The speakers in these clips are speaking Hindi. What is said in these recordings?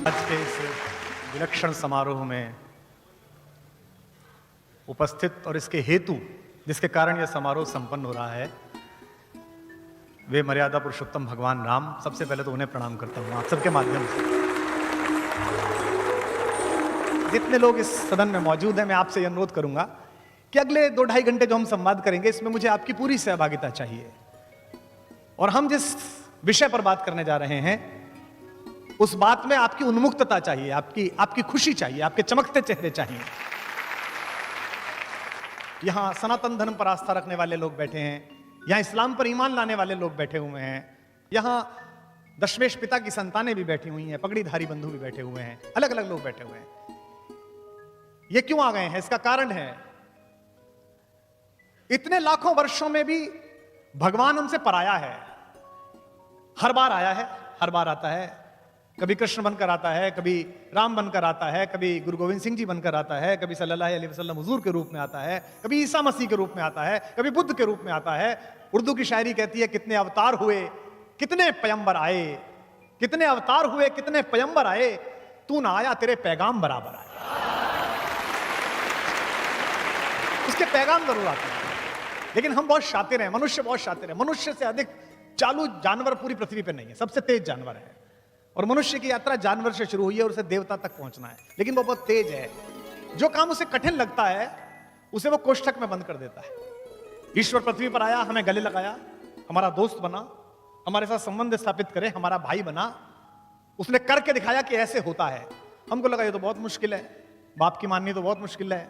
आज के इस विलक्षण समारोह में उपस्थित और इसके हेतु जिसके कारण यह समारोह संपन्न हो रहा है वे मर्यादा पुरुषोत्तम भगवान राम। सबसे पहले तो उन्हें प्रणाम करता हूं आप सबके माध्यम से। जितने लोग इस सदन में मौजूद हैं, मैं आपसे यह अनुरोध करूंगा कि अगले 2-2.5 घंटे जो हम संवाद करेंगे इसमें मुझे आपकी पूरी सहभागिता चाहिए। और हम जिस विषय पर बात करने जा रहे हैं उस बात में आपकी उन्मुक्तता चाहिए, आपकी खुशी चाहिए, आपके चमकते चेहरे चाहिए। यहां सनातन धर्म पर आस्था रखने वाले लोग बैठे हैं, यहां इस्लाम पर ईमान लाने वाले लोग बैठे हुए हैं, यहां दशमेश पिता की संतानें भी बैठी हुई हैं, पगड़ीधारी बंधु भी बैठे हुए हैं, अलग अलग लोग बैठे हुए हैं। ये क्यों आ गए हैं? इसका कारण है इतने लाखों वर्षों में भी भगवान हमसे पराया है। हर बार आया है, हर बार आता है। कभी कृष्ण बनकर आता है, कभी राम बनकर आता है, कभी गुरु गोविंद सिंह जी बनकर आता है, कभी सल्लल्लाहु अलैहि वसल्लम हुजूर के रूप में आता है, कभी ईसा मसीह के रूप में आता है, कभी बुद्ध के रूप में आता है। उर्दू की शायरी कहती है कितने अवतार हुए, कितने पैगंबर आए, कितने अवतार हुए, कितने पैगंबर आए, तू ना आया तेरे पैगाम बराबर आए। उसके पैगाम जरूर आते हैं, लेकिन हम बहुत शातिर हैं, मनुष्य बहुत शातिर है। मनुष्य से अधिक चालू जानवर पूरी पृथ्वी पर नहीं है, सबसे तेज जानवर है। और मनुष्य की यात्रा जानवर से शुरू हुई है और उसे देवता तक पहुंचना है, लेकिन वो बहुत तेज है। जो काम उसे कठिन लगता है उसे वो कोष्ठक में बंद कर देता है। ईश्वर पृथ्वी पर आया, हमें गले लगाया, हमारा दोस्त बना, हमारे साथ संबंध स्थापित करे, हमारा भाई बना। उसने करके दिखाया कि ऐसे होता है। हमको लगा ये तो बहुत मुश्किल है, बाप की माननी तो बहुत मुश्किल है,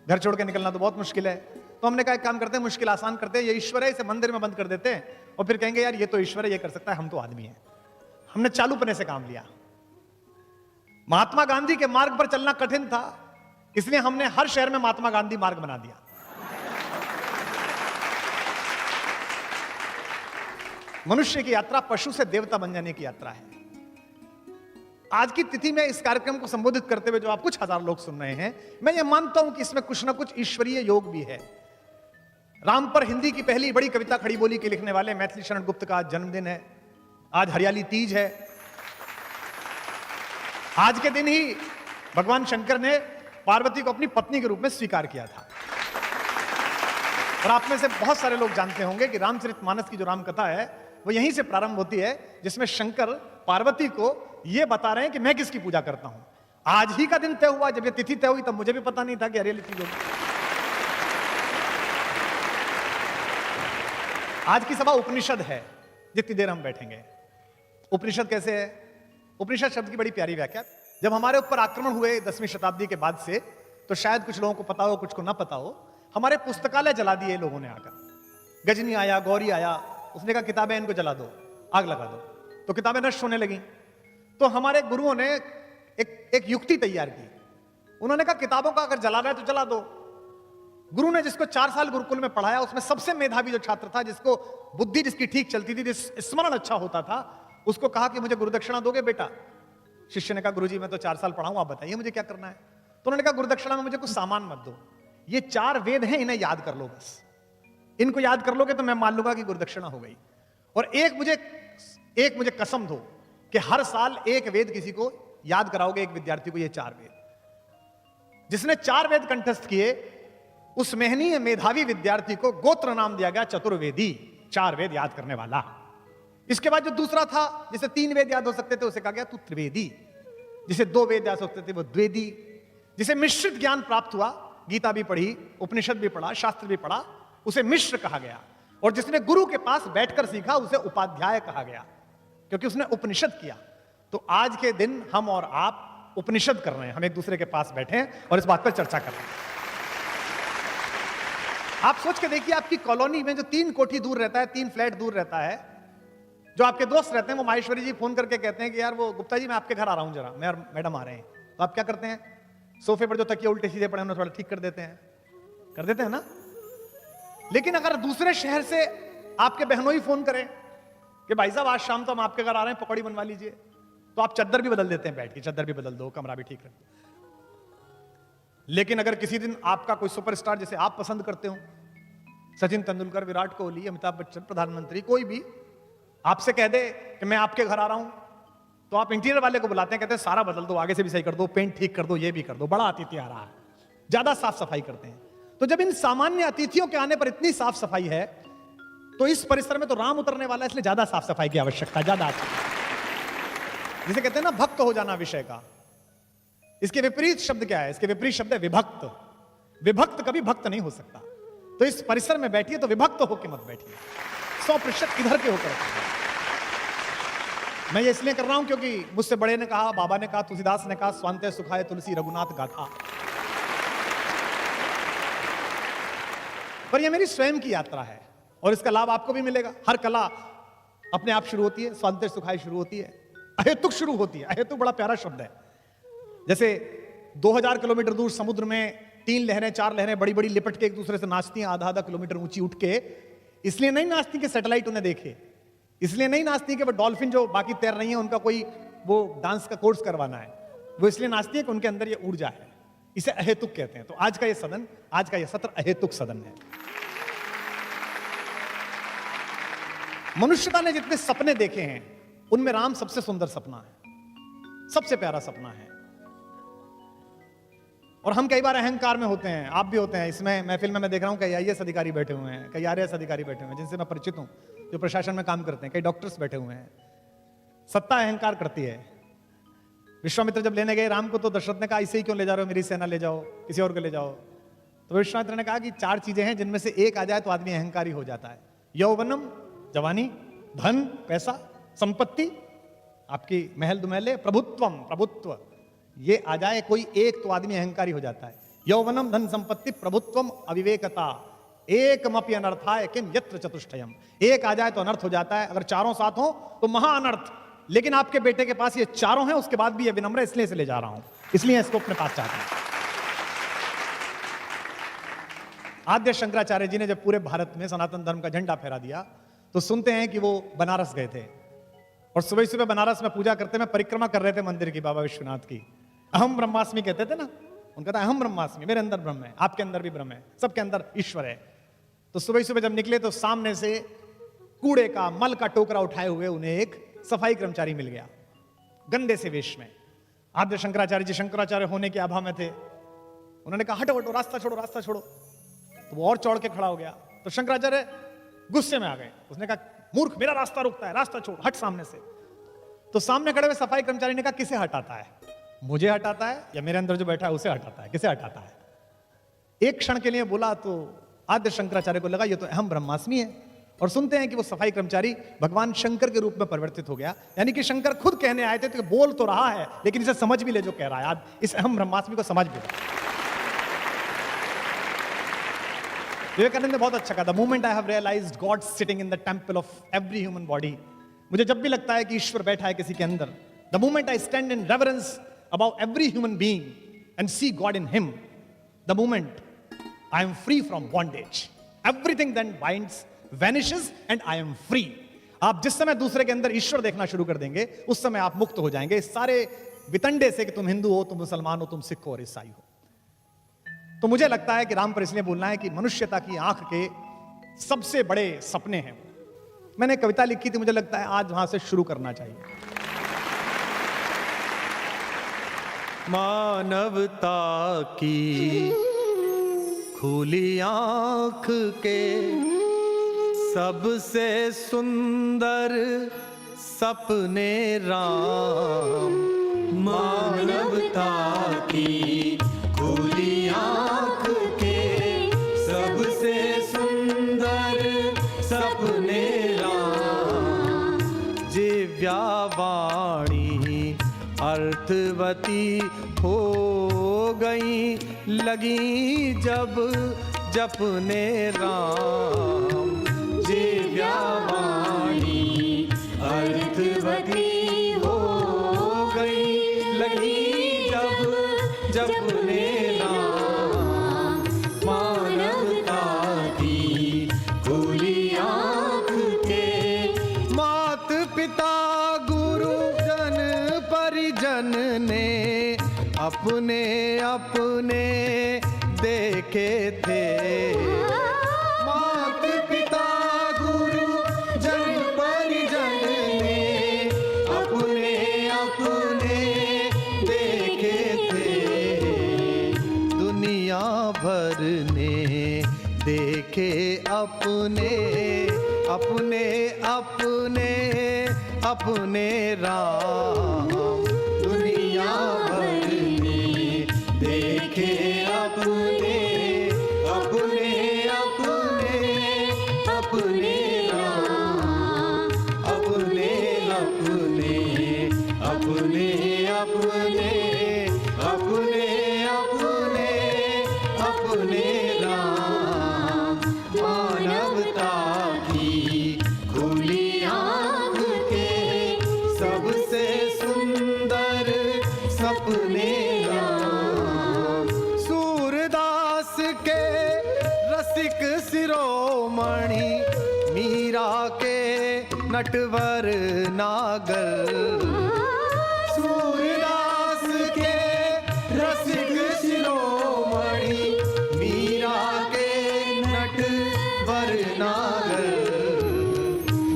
घर छोड़ के निकलना तो बहुत मुश्किल है। तो हमने कहा एक काम करते हैं, मुश्किल आसान करते हैं, ये ईश्वर है, इसे मंदिर में बंद कर देते हैं और फिर कहेंगे यार ये तो ईश्वर है, ये कर सकता है, हम तो आदमी हैं। हमने चालूपने से काम लिया। महात्मा गांधी के मार्ग पर चलना कठिन था, इसलिए हमने हर शहर में महात्मा गांधी मार्ग बना दिया। मनुष्य की यात्रा पशु से देवता बन जाने की यात्रा है। आज की तिथि में इस कार्यक्रम को संबोधित करते हुए जो आप कुछ हजार लोग सुन रहे हैं, मैं ये मानता हूं कि इसमें कुछ ना कुछ ईश्वरीय योग भी है। राम पर हिंदी की पहली बड़ी कविता खड़ी बोली के लिखने वाले मैथिली शरण गुप्त का आज जन्मदिन है। आज हरियाली तीज है। आज के दिन ही भगवान शंकर ने पार्वती को अपनी पत्नी के रूप में स्वीकार किया था। और आप में से बहुत सारे लोग जानते होंगे कि रामचरितमानस की जो राम कथा है वो यहीं से प्रारंभ होती है, जिसमें शंकर पार्वती को यह बता रहे हैं कि मैं किसकी पूजा करता हूं। आज ही का दिन तय हुआ, जब ये तिथि तय हुई तब मुझे भी पता नहीं था कि हरियाली तीज होगी। आज की सभा उपनिषद है, जितनी देर हम बैठेंगे। उपनिषद कैसे है? उपनिषद शब्द की बड़ी प्यारी व्याख्या। जब हमारे ऊपर आक्रमण हुए 10वीं शताब्दी के बाद से, तो शायद कुछ लोगों को पता हो, कुछ को ना पता हो, हमारे पुस्तकालय जला दिए लोगों ने आकर। गजनी आया, गौरी आया, उसने कहा किताबें इनको जला दो, आग लगा दो, तो किताबें नष्ट होने लगी। तो हमारे गुरुओं ने एक युक्ति तैयार की। उन्होंने कहा किताबों का अगर जला रहा है तो जला दो। गुरु ने जिसको 4 साल गुरुकुल में पढ़ाया, उसमें सबसे मेधावी जो छात्र था, जिसको बुद्धि जिसकी ठीक चलती थी, स्मरण अच्छा होता था, उसको कहा कि मुझे गुरुदक्षिणा दोगे बेटा? शिष्य ने कहा गुरुजी मैं तो 4 साल पढ़ा हूं, आप बताइए मुझे क्या करना है। तो उन्होंने कहा गुरुदक्षिणा में मुझे कुछ सामान मत दो, ये 4 वेद हैं, इन्हें याद कर लो बस। इनको याद कर लोगे तो मैं मान लूंगा कि गुरुदक्षिणा हो गई। और एक मुझे कसम दो कि हर साल एक वेद किसी को याद कराओगे, एक विद्यार्थी को, ये 4 वेद। जिसने 4 वेद कंठस्थ किए उस मेहनीय मेधावी विद्यार्थी को गोत्र नाम दिया गया चतुर्वेदी, 4 वेद याद करने वाला। इसके बाद जो दूसरा था, जिसे 3 वेद याद हो सकते थे, उसे कहा गया तू त्रिवेदी। जिसे 2 वेद याद हो सकते थे वो द्वेदी। जिसे मिश्रित ज्ञान प्राप्त हुआ, गीता भी पढ़ी, उपनिषद भी पढ़ा, शास्त्र भी पढ़ा, उसे मिश्र कहा गया। और जिसने गुरु के पास बैठकर सीखा उसे उपाध्याय कहा गया, क्योंकि उसने उपनिषद किया। तो आज के दिन हम और आप उपनिषद कर रहे हैं, हम एक दूसरे के पास बैठे हैं और इस बात पर चर्चा कर रहे हैं। आप सोच के देखिए, आपकी कॉलोनी में जो 3 कोठी दूर रहता है, 3 फ्लैट दूर रहता है, जो आपके दोस्त रहते हैं, वो माहेश्वरी जी फोन करके कहते हैं कि यार वो गुप्ता जी मैं आपके घर आ रहा हूं जरा, मैडम आ रहे हैं। तो आप क्या करते हैं? सोफे पर जो तकिए उल्टे सीधे पड़े उन्हें थोड़ा ठीक कर देते हैं, ना। लेकिन अगर दूसरे शहर से आपके बहनोई फोन करें कि भाई साहब आज शाम तो हम आपके घर आ रहे हैं, पकौड़ी बनवा लीजिए, तो आप चद्दर भी बदल देते हैं, बैठ के चद्दर भी बदल दो, कमरा भी ठीक रख दो। लेकिन अगर किसी दिन आपका कोई सुपरस्टार जैसे आप पसंद करते हो, सचिन तेंदुलकर, विराट कोहली, अमिताभ बच्चन, प्रधानमंत्री, कोई भी आपसे कह दे कि मैं आपके घर आ रहा हूं, तो आप इंटीरियर वाले को बुलाते हैं, कहते हैं सारा बदल दो, आगे से भी सही कर दो, पेंट ठीक कर दो, ये भी कर दो, बड़ा अतिथि आ रहा है, ज्यादा साफ सफाई करते हैं। तो जब इन सामान्य अतिथियों के आने पर इतनी साफ सफाई है, तो इस परिसर में तो राम उतरने वाला है, इसलिए ज्यादा साफ सफाई की आवश्यकता, ज्यादा जिसे कहते हैं ना भक्त हो जाना विषय का। इसके विपरीत शब्द क्या है? इसके विपरीत शब्द है विभक्त। विभक्त कभी भक्त नहीं हो सकता। तो इस परिसर में बैठिए तो विभक्त होकर मत बैठिए, 100% इधर के होकर। मैं ये इसलिए कर रहा हूं क्योंकि मुझसे बड़े ने कहा, बाबा ने कहा, तुलसीदास ने कहा, स्वांते सुखाए तुलसी रघुनाथ गाथा। पर यह मेरी स्वयं की यात्रा है और इसका लाभ आपको भी मिलेगा। हर कला अपने आप शुरू होती है, स्वांते सुखाए शुरू होती है, अहेतुक शुरू होती है। अहेतुक बड़ा प्यारा शब्द है। जैसे 2000 किलोमीटर दूर समुद्र में 3 लहरें 4 लहरें बड़ी बड़ी लिपट के एक दूसरे से नाचती हैं, आधा आधा किलोमीटर ऊंची उठ के। इसलिए नहीं नाचती कि सैटेलाइट उन्हें देखे, इसलिए नहीं नाचती कि वो डॉल्फिन जो बाकी तैर रही है उनका कोई वो डांस का कोर्स करवाना है, वो इसलिए नाचती है कि उनके अंदर ये ऊर्जा है। इसे अहेतुक कहते हैं। तो आज का ये सदन, आज का ये सत्र अहेतुक सदन है। मनुष्यता ने जितने सपने देखे हैं उनमें राम सबसे सुंदर सपना है, सबसे प्यारा सपना है। और हम कई बार अहंकार में होते हैं, आप भी होते हैं। इसमें महफिल में मैं देख रहा हूं कई IAS अधिकारी बैठे हुए हैं, कई RAS अधिकारी बैठे हुए हैं जिनसे मैं परिचित हूं, जो प्रशासन में काम करते हैं, कई डॉक्टर्स बैठे हुए हैं। सत्ता अहंकार करती है। विश्वामित्र जब लेने गए राम को तो दशरथ ने कहा इसे ही क्यों ले जा रहे हो, मेरी सेना ले जाओ, किसी और को ले जाओ। तो विश्वामित्र ने कहा कि 4 चीजें हैं जिनमें से एक आ जाए तो आदमी अहंकारी हो जाता है। यौवनम, जवानी, धन पैसा, संपत्ति, आपकी महल दुमहले, प्रभुत्वम प्रभुत्व, ये आ जाए कोई एक तो आदमी अहंकारी हो जाता है। यौवनम, धन संपत्ति, प्रभुत्वम, अविवेकता, एकमपि अनर्थाय किम यत्र चतुष्टयम। एक आ जाए तो अनर्थ हो जाता है, अगर चारों साथ हो तो महा अनर्थ। लेकिन आपके बेटे के पास ये चारों हैं, उसके बाद भी ये विनम्र है, इसलिए इसे ले जा रहा हूं, इसलिए इसको अपने पास चाहता हूं। आद्य शंकराचार्य जी ने जब पूरे भारत में सनातन धर्म का झंडा फहरा दिया तो सुनते हैं कि वो बनारस गए थे और सुबह सुबह बनारस में पूजा करते में परिक्रमा कर रहे थे मंदिर की, बाबा विश्वनाथ की। अहम ब्रह्मास्मि कहते थे ना, उनका था अहम ब्रह्मास्मि, मेरे अंदर ब्रह्म है, आपके अंदर भी ब्रह्म है, सबके अंदर ईश्वर है। तो सुबह सुबह जब निकले तो सामने से कूड़े का मल का टोकरा उठाए हुए उन्हें एक सफाई कर्मचारी मिल गया, गंदे से वेश में। आद्य शंकराचार्य जी शंकराचार्य होने के आभा में थे। उन्होंने कहा हटो हटो, रास्ता छोड़ो रास्ता छोड़ो। तो वो और चौड़ के खड़ा हो गया। तो शंकराचार्य गुस्से में आ गए। उसने कहा मूर्ख, मेरा रास्ता रोकता है, रास्ता छोड़, हट सामने से। तो सामने खड़े हुए सफाई कर्मचारी ने कहा किसे हटाता है, मुझे हटाता है या मेरे अंदर जो बैठा है उसे हटाता है, किसे हटाता है? एक क्षण के लिए बोला तो आद्य शंकराचार्य को लगा ये तो अहम ब्रह्मास्मि है। और सुनते हैं कि वो सफाई कर्मचारी भगवान शंकर के रूप में परिवर्तित हो गया। यानी कि शंकर खुद कहने आए थे तो बोल तो रहा है लेकिन इसे समझ भी ले जो कह रहा है, आज इस अहम ब्रह्मास्मि को समझ भी ले। विवेकानंद ने बहुत अच्छा कहा, the moment I have realized God sitting in the temple of every human body. मुझे जब भी लगता है कि ईश्वर बैठा है किसी के अंदर, the moment I stand in reverence about every human being and see God in him, the moment I am free from bondage. Everything then binds vanishes and I am free. आप जिस समय दूसरे के अंदर ईश्वर देखना शुरू कर देंगे उस समय आप मुक्त हो जाएंगे इस सारे वितंडे से कि तुम हिंदू हो, तुम मुसलमान हो, तुम सिख हो और ईसाई हो। तो मुझे लगता है कि राम पर इसलिए बोलना है कि मनुष्यता की आंख के सबसे बड़े सपने हैं। मैंने कविता लिखी थी, मुझे लगता है आज वहां से शुरू करना चाहिए। मानवता की खुली आंख के सबसे सुंदर सपने राम। मानवता की खुली आंख के सबसे सुंदर सपने राम। जिव्यावाणी अर्थवती हो गई लगी जब जपने राम। जिव्यावाणी अर्थवती हो गई लगी जब जपने राम। मानवता की खुली आंख के मात पिता गुरुजन परिजन ने अपने अपने देखे थे। मात पिता गुरुजन परिजन ने अपने अपने अपने अपने अपने राम दुनिया भर ने देखे अपने अपने अपने अपने राम अपने अपने अपने अपने अपने अपने अपने राम मानवता की खुली आँख के सबसे सुंदर सपने राम सूरदास के रसिक शिरोमणि मीरा के नटवर नागर सूरदास के रसिक शिरोमणि मीरा के नटवर नागर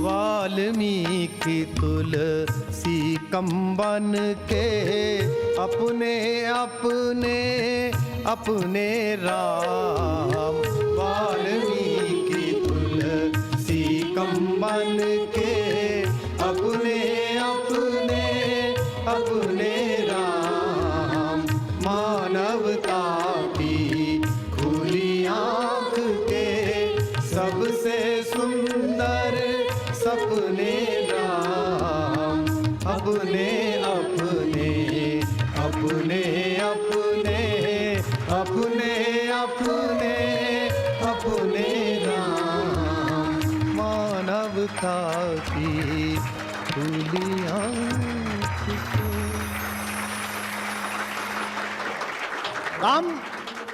वाल्मीकि तुलसी कंबन के अपने अपने अपने राम वाल्मीकि तुलसी कंबन के अपने अपने अपने राम मानवता की खुली आँख के सबसे सुंदर सपने राम अपने अपने अपने अपने अपने अपने अपने राम मानवता की खुली आँख से। राम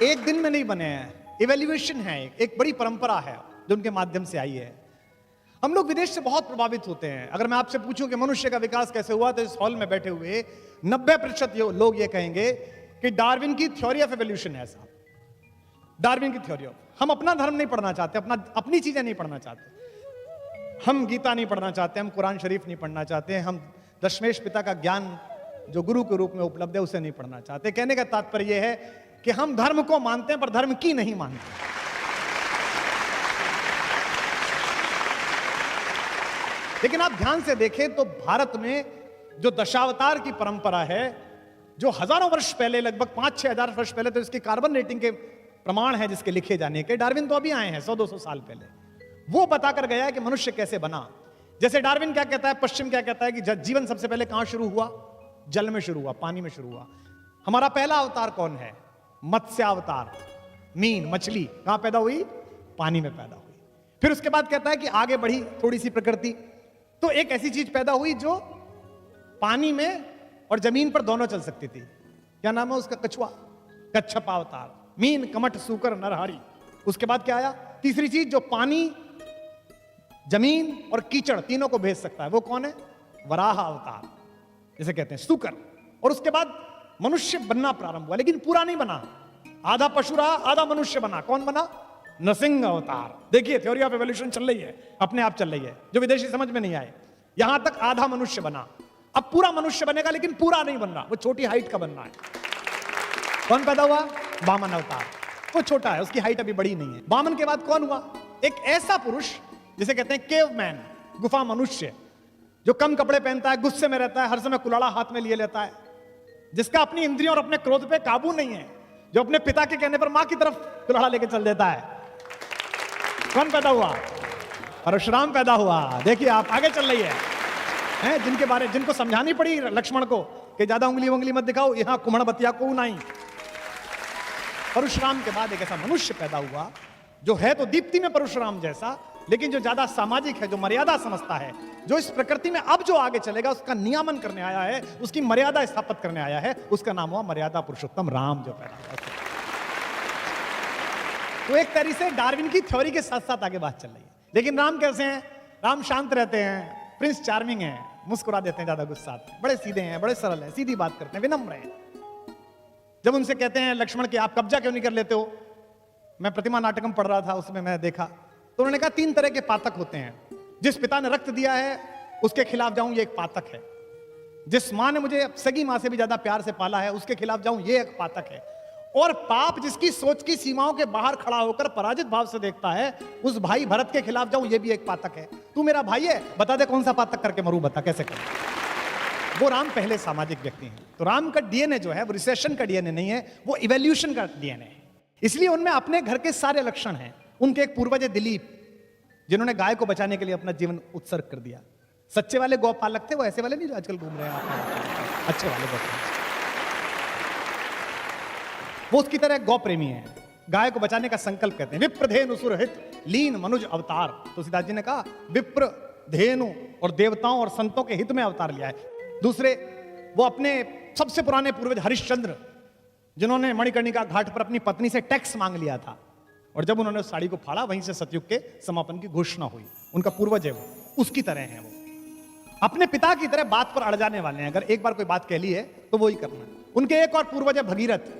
एक दिन में नहीं बने हैं, इवैल्यूएशन है, एक बड़ी परंपरा है जो उनके माध्यम से आई है। हम लोग विदेश से बहुत प्रभावित होते हैं। अगर मैं आपसे पूछूं कि मनुष्य का विकास कैसे हुआ तो इस हॉल में बैठे हुए 90% लोग ये कहेंगे कि डार्विन की थ्योरी ऑफ एवोल्यूशन है साहब, डार्विन की थ्योरी ऑफ। हम अपना धर्म नहीं पढ़ना चाहते, अपनी चीजें नहीं पढ़ना चाहते, हम गीता नहीं पढ़ना चाहते, हम कुरान शरीफ नहीं पढ़ना चाहते, हम दशमेश पिता का ज्ञान जो गुरु के रूप में उपलब्ध है उसे नहीं पढ़ना चाहते। कहने का तात्पर्य यह है कि हम धर्म को मानते हैं पर धर्म की नहीं मानते। लेकिन आप ध्यान से देखें तो भारत में जो दशावतार की परंपरा है, जो हजारों वर्ष पहले, लगभग 5-6 हजार वर्ष पहले तो इसकी कार्बन रेटिंग के प्रमाण है जिसके लिखे जाने के। डार्विन तो अभी आए हैं 100-200 साल पहले, वो बताकर गया है कि मनुष्य कैसे बना। जैसे डार्विन क्या कहता है, पश्चिम क्या कहता है कि जीवन सबसे पहले कहां शुरू हुआ? जल में शुरू हुआ, पानी में शुरू हुआ। हमारा पहला अवतार कौन है? मत्स्यावतार, मीन, मछली कहां पैदा हुई? पानी में पैदा हुई। फिर उसके बाद कहता है कि आगे बढ़ी थोड़ी सी प्रकृति, तो एक ऐसी चीज पैदा हुई जो पानी में और जमीन पर दोनों चल सकती थी। क्या नाम है उसका? कछुआ, कच्छप अवतार। मीन, कमठ, सूकर, नरहरि। उसके बाद क्या आया? तीसरी चीज जो पानी, जमीन और कीचड़ तीनों को भेज सकता है, वो कौन है? वराह अवतार, जिसे कहते हैं सूकर। और उसके बाद मनुष्य बनना प्रारंभ हुआ, लेकिन पूरा नहीं बना। आधा पशु रहा, आधा मनुष्य बना। कौन बना? नरसिंह अवतार। देखिए थ्योरी ऑफ एवोल्यूशन चल रही है, अपने आप चल रही है, जो विदेशी समझ में नहीं आए। यहां तक आधा मनुष्य बना, अब पूरा मनुष्य बनेगा, लेकिन पूरा नहीं बन रहा, वो छोटी हाइट का बनना है। कौन पैदा हुआ? वामन अवतार। वो छोटा है, उसकी हाइट अभी बड़ी नहीं है। वामन के बाद कौन हुआ? एक ऐसा पुरुष जिसे कहते हैं केवमैन, गुफा मनुष्य, जो कम कपड़े पहनता है, गुस्से में रहता है, हर समय कुल्हाड़ा हाथ में लिए लेता है, जिसका अपनी इंद्रियों और अपने क्रोध पे काबू नहीं है, जो अपने पिता के कहने पर मां की तरफ कुल्हाड़ा लेके चल देता है। कौन पैदा हुआ? परशुराम पैदा हुआ। देखिए आप, आगे चल रही है, जिनको समझानी पड़ी लक्ष्मण को कि ज्यादा उंगली उंगली मत दिखाओ, यहां कुमड़ बतिया को नहीं। परशुराम के बाद एक ऐसा मनुष्य पैदा हुआ जो है तो दीप्ति में परशुराम जैसा, लेकिन जो ज्यादा सामाजिक है, जो मर्यादा समझता है, जो इस प्रकृति में अब जो आगे चलेगा उसका नियामन करने आया है, उसकी मर्यादा स्थापित करने आया है। उसका नाम हुआ मर्यादा पुरुषोत्तम राम, जो पैदा हुआ। तो एक तरीके से डार्विन की थ्योरी के साथ साथ आगे बात चल रही है। लेकिन राम कैसे हैं? राम शांत रहते हैं, प्रिंस चार्मिंग हैं, मुस्कुरा देते हैं, ज्यादा गुस्सा आते हैं, बड़े सीधे हैं, बड़े सरल हैं, सीधी बात करते हैं, विनम्र हैं। जब उनसे कहते हैं लक्ष्मण कि आप कब्जा क्यों नहीं कर लेते हो, मैं प्रतिमा नाटकम पढ़ रहा था, उसमें मैं देखा, तो उन्होंने कहा 3 तरह के पातक होते हैं। जिस पिता ने रक्त दिया है उसके खिलाफ जाऊं, ये एक पातक है। जिस मां ने मुझे सगी मां से भी ज्यादा प्यार से पाला है, उसके खिलाफ जाऊं, ये एक पातक है। और पाप जिसकी सोच की सीमाओं के बाहर खड़ा होकर पराजित भाव से देखता है, उस भाई भरत के खिलाफ जाऊं ये भी एक पातक है। तू मेरा भाई है, बता दे कौन सा पातक करके मरूं, बता कैसे करूं। वो राम पहले सामाजिक व्यक्ति हैं। तो राम का डीएनए जो है वो रिसेशन का डीएनए नहीं है, वो इवोल्यूशन का डीएनए है। इसलिए उनमें अपने घर के सारे लक्षण हैं। उनके एक पूर्वज है दिलीप, जिन्होंने गाय को बचाने के लिए अपना जीवन उत्सर्ग कर दिया। सच्चे वाले गौपालक थे वो, ऐसे वाले नहीं जो आजकल घूम रहे हैं, अच्छे वाले गौपालक। वो उसकी तरह गौ प्रेमी है, गाय को बचाने का संकल्प कहते हैं। विप्र धेनु सुरहित लीन मनुज अवतार, तुलसीदास जी ने कहा विप्र धेनु और देवताओं और संतों के हित में अवतार लिया है। दूसरे, वो अपने सबसे पुराने पूर्वज हरिश्चंद्र, जिन्होंने मणिकर्णिका घाट पर अपनी पत्नी से टैक्स मांग लिया था, और जब उन्होंने उस साड़ी को फाड़ा वहीं से सतयुग के समापन की घोषणा हुई। उनका पूर्वज है वो, उसकी तरह है वो। अपने पिता की तरह बात पर अड़ जाने वाले हैं। अगर एक बार कोई बात कह ली है तो वो ही करना है। उनके एक और पूर्वज है भगीरथ,